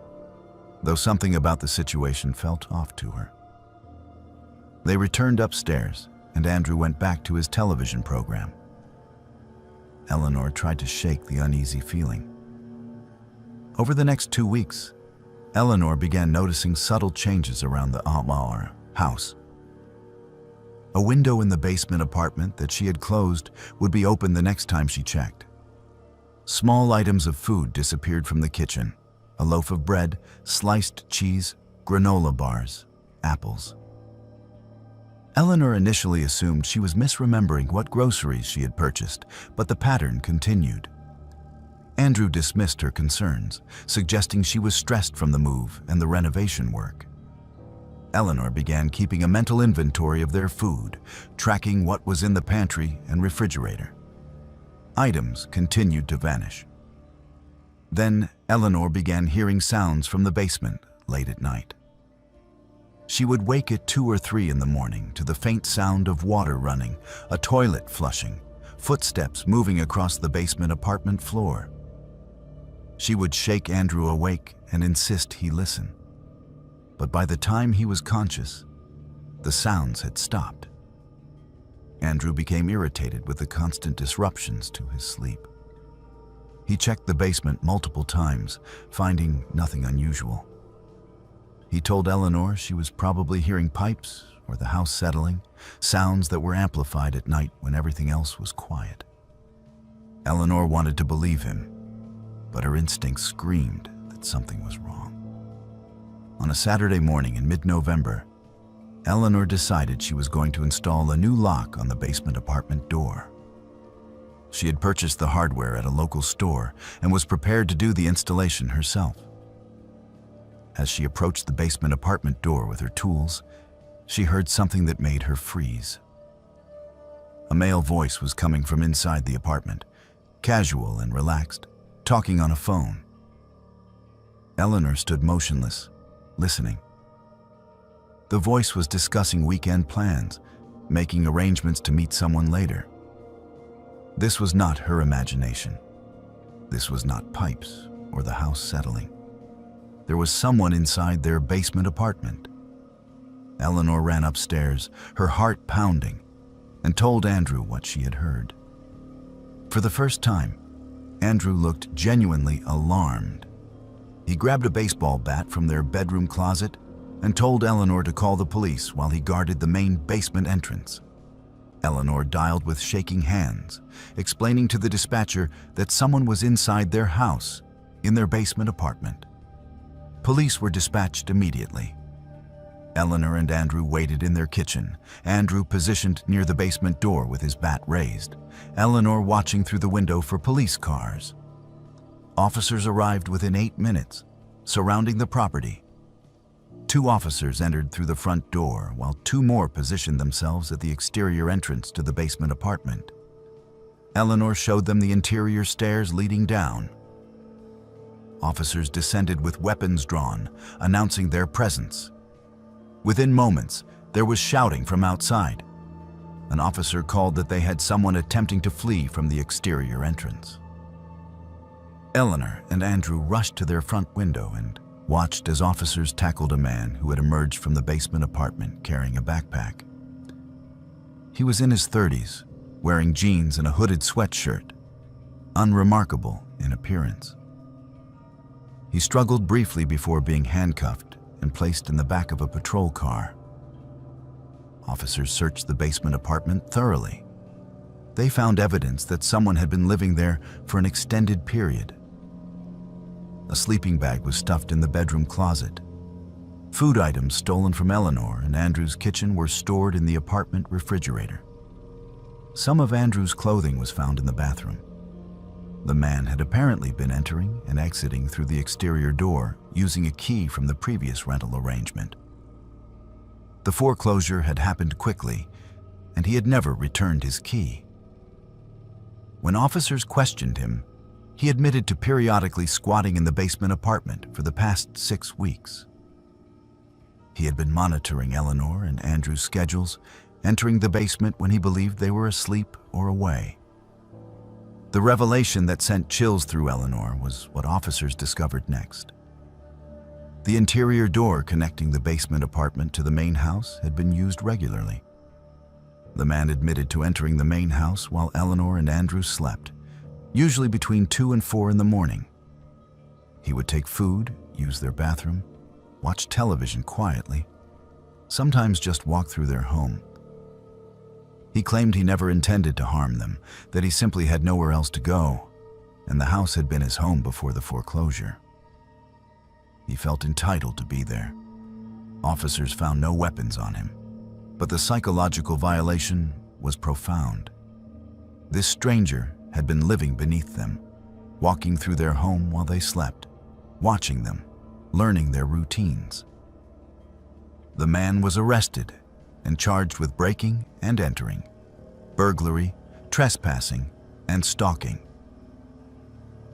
though something about the situation felt off to her. They returned upstairs, and Andrew went back to his television program. Eleanor tried to shake the uneasy feeling. Over the next 2 weeks, Eleanor began noticing subtle changes around the house. A window in the basement apartment that she had closed would be open the next time she checked. Small items of food disappeared from the kitchen: a loaf of bread, sliced cheese, granola bars, apples. Eleanor initially assumed she was misremembering what groceries she had purchased, but the pattern continued. Andrew dismissed her concerns, suggesting she was stressed from the move and the renovation work. Eleanor began keeping a mental inventory of their food, tracking what was in the pantry and refrigerator. Items continued to vanish. Then Eleanor began hearing sounds from the basement late at night. She would wake at 2 or 3 in the morning to the faint sound of water running, a toilet flushing, footsteps moving across the basement apartment floor. She would shake Andrew awake and insist he listen. But by the time he was conscious, the sounds had stopped. Andrew became irritated with the constant disruptions to his sleep. He checked the basement multiple times, finding nothing unusual. He told Eleanor she was probably hearing pipes or the house settling, sounds that were amplified at night when everything else was quiet. Eleanor wanted to believe him, but her instincts screamed that something was wrong. On a Saturday morning in mid-November, Eleanor decided she was going to install a new lock on the basement apartment door. She had purchased the hardware at a local store and was prepared to do the installation herself. As she approached the basement apartment door with her tools, she heard something that made her freeze. A male voice was coming from inside the apartment, casual and relaxed, talking on a phone. Eleanor stood motionless, listening. The voice was discussing weekend plans, making arrangements to meet someone later. This was not her imagination. This was not pipes or the house settling. There was someone inside their basement apartment. Eleanor ran upstairs, her heart pounding, and told Andrew what she had heard. For the first time, Andrew looked genuinely alarmed. He grabbed a baseball bat from their bedroom closet and told Eleanor to call the police while he guarded the main basement entrance. Eleanor dialed with shaking hands, explaining to the dispatcher that someone was inside their house, in their basement apartment. Police were dispatched immediately. Eleanor and Andrew waited in their kitchen, Andrew positioned near the basement door with his bat raised, Eleanor watching through the window for police cars. Officers arrived within 8 minutes, surrounding the property. 2 officers entered through the front door, while 2 more positioned themselves at the exterior entrance to the basement apartment. Eleanor showed them the interior stairs leading down. Officers descended with weapons drawn, announcing their presence. Within moments, there was shouting from outside. An officer called that they had someone attempting to flee from the exterior entrance. Eleanor and Andrew rushed to their front window and watched as officers tackled a man who had emerged from the basement apartment carrying a backpack. He was in his 30s, wearing jeans and a hooded sweatshirt, unremarkable in appearance. He struggled briefly before being handcuffed and placed in the back of a patrol car. Officers searched the basement apartment thoroughly. They found evidence that someone had been living there for an extended period. A sleeping bag was stuffed in the bedroom closet. Food items stolen from Eleanor and Andrew's kitchen were stored in the apartment refrigerator. Some of Andrew's clothing was found in the bathroom. The man had apparently been entering and exiting through the exterior door using a key from the previous rental arrangement. The foreclosure had happened quickly, and he had never returned his key. When officers questioned him, he admitted to periodically squatting in the basement apartment for the past 6 weeks. He had been monitoring Eleanor and Andrew's schedules, entering the basement when he believed they were asleep or away. The revelation that sent chills through Eleanor was what officers discovered next. The interior door connecting the basement apartment to the main house had been used regularly. The man admitted to entering the main house while Eleanor and Andrew slept, usually between 2 and 4 in the morning. He would take food, use their bathroom, watch television quietly, sometimes just walk through their home. He claimed he never intended to harm them, that he simply had nowhere else to go, and the house had been his home before the foreclosure. He felt entitled to be there. Officers found no weapons on him, but the psychological violation was profound. This stranger had been living beneath them, walking through their home while they slept, watching them, learning their routines. The man was arrested and charged with breaking and entering, burglary, trespassing, and stalking.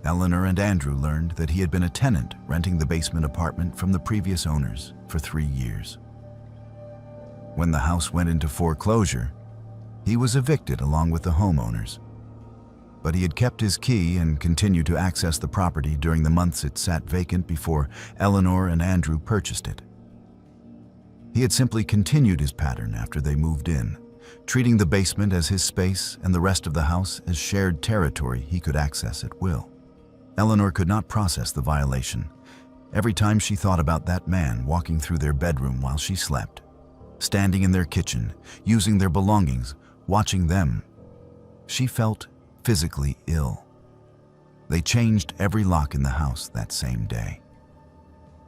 Eleanor and Andrew learned that he had been a tenant renting the basement apartment from the previous owners for 3 years. When the house went into foreclosure, he was evicted along with the homeowners. but he had kept his key and continued to access the property during the months it sat vacant before Eleanor and Andrew purchased it. He had simply continued his pattern after they moved in, treating the basement as his space and the rest of the house as shared territory he could access at will. Eleanor could not process the violation. Every time she thought about that man walking through their bedroom while she slept, standing in their kitchen, using their belongings, watching them, she felt physically ill. They changed every lock in the house that same day.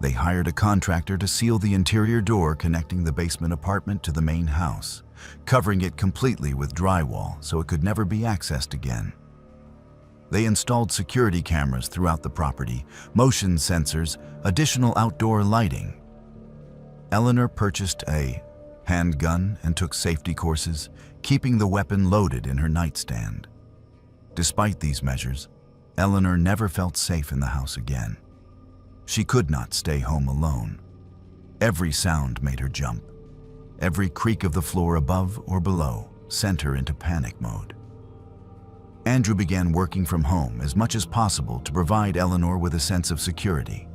They hired a contractor to seal the interior door connecting the basement apartment to the main house, covering it completely with drywall so it could never be accessed again. They installed security cameras throughout the property, motion sensors, additional outdoor lighting. Eleanor purchased a handgun and took safety courses, keeping the weapon loaded in her nightstand. Despite these measures, Eleanor never felt safe in the house again. She could not stay home alone. Every sound made her jump. Every creak of the floor above or below sent her into panic mode. Andrew began working from home as much as possible to provide Eleanor with a sense of security,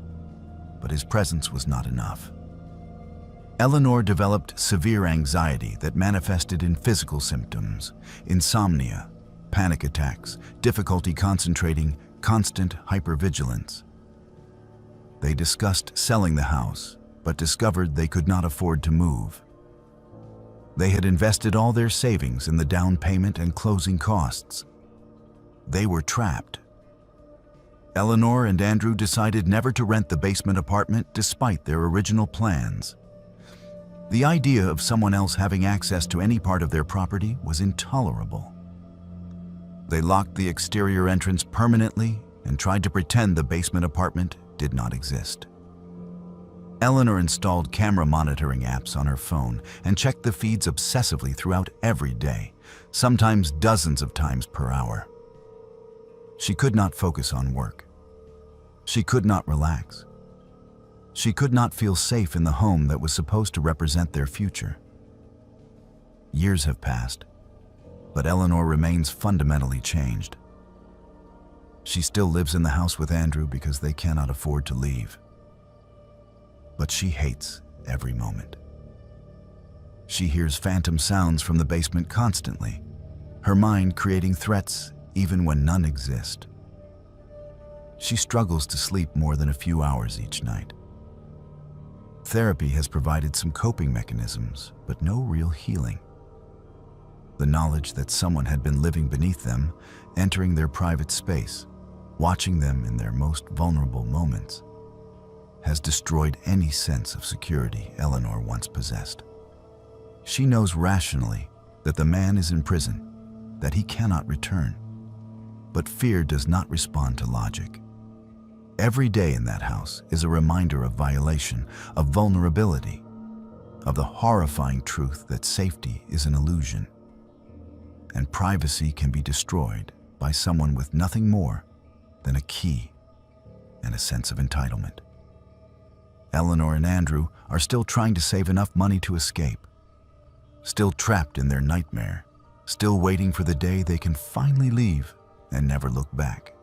but his presence was not enough. Eleanor developed severe anxiety that manifested in physical symptoms: insomnia, panic attacks, difficulty concentrating, constant hypervigilance. They discussed selling the house, but discovered they could not afford to move. They had invested all their savings in the down payment and closing costs. They were trapped. Eleanor and Andrew decided never to rent the basement apartment despite their original plans. The idea of someone else having access to any part of their property was intolerable. They locked the exterior entrance permanently and tried to pretend the basement apartment did not exist. Eleanor installed camera monitoring apps on her phone and checked the feeds obsessively throughout every day, sometimes dozens of times per hour. She could not focus on work. She could not relax. She could not feel safe in the home that was supposed to represent their future. Years have passed, but Eleanor remains fundamentally changed. She still lives in the house with Andrew because they cannot afford to leave. But she hates every moment. She hears phantom sounds from the basement constantly, her mind creating threats even when none exist. She struggles to sleep more than a few hours each night. Therapy has provided some coping mechanisms, but no real healing. The knowledge that someone had been living beneath them, entering their private space, watching them in their most vulnerable moments, has destroyed any sense of security Eleanor once possessed. She knows rationally that the man is in prison, that he cannot return. But fear does not respond to logic. Every day in that house is a reminder of violation, of vulnerability, of the horrifying truth that safety is an illusion, and privacy can be destroyed by someone with nothing more than a key and a sense of entitlement. Eleanor and Andrew are still trying to save enough money to escape, still trapped in their nightmare, still waiting for the day they can finally leave and never look back.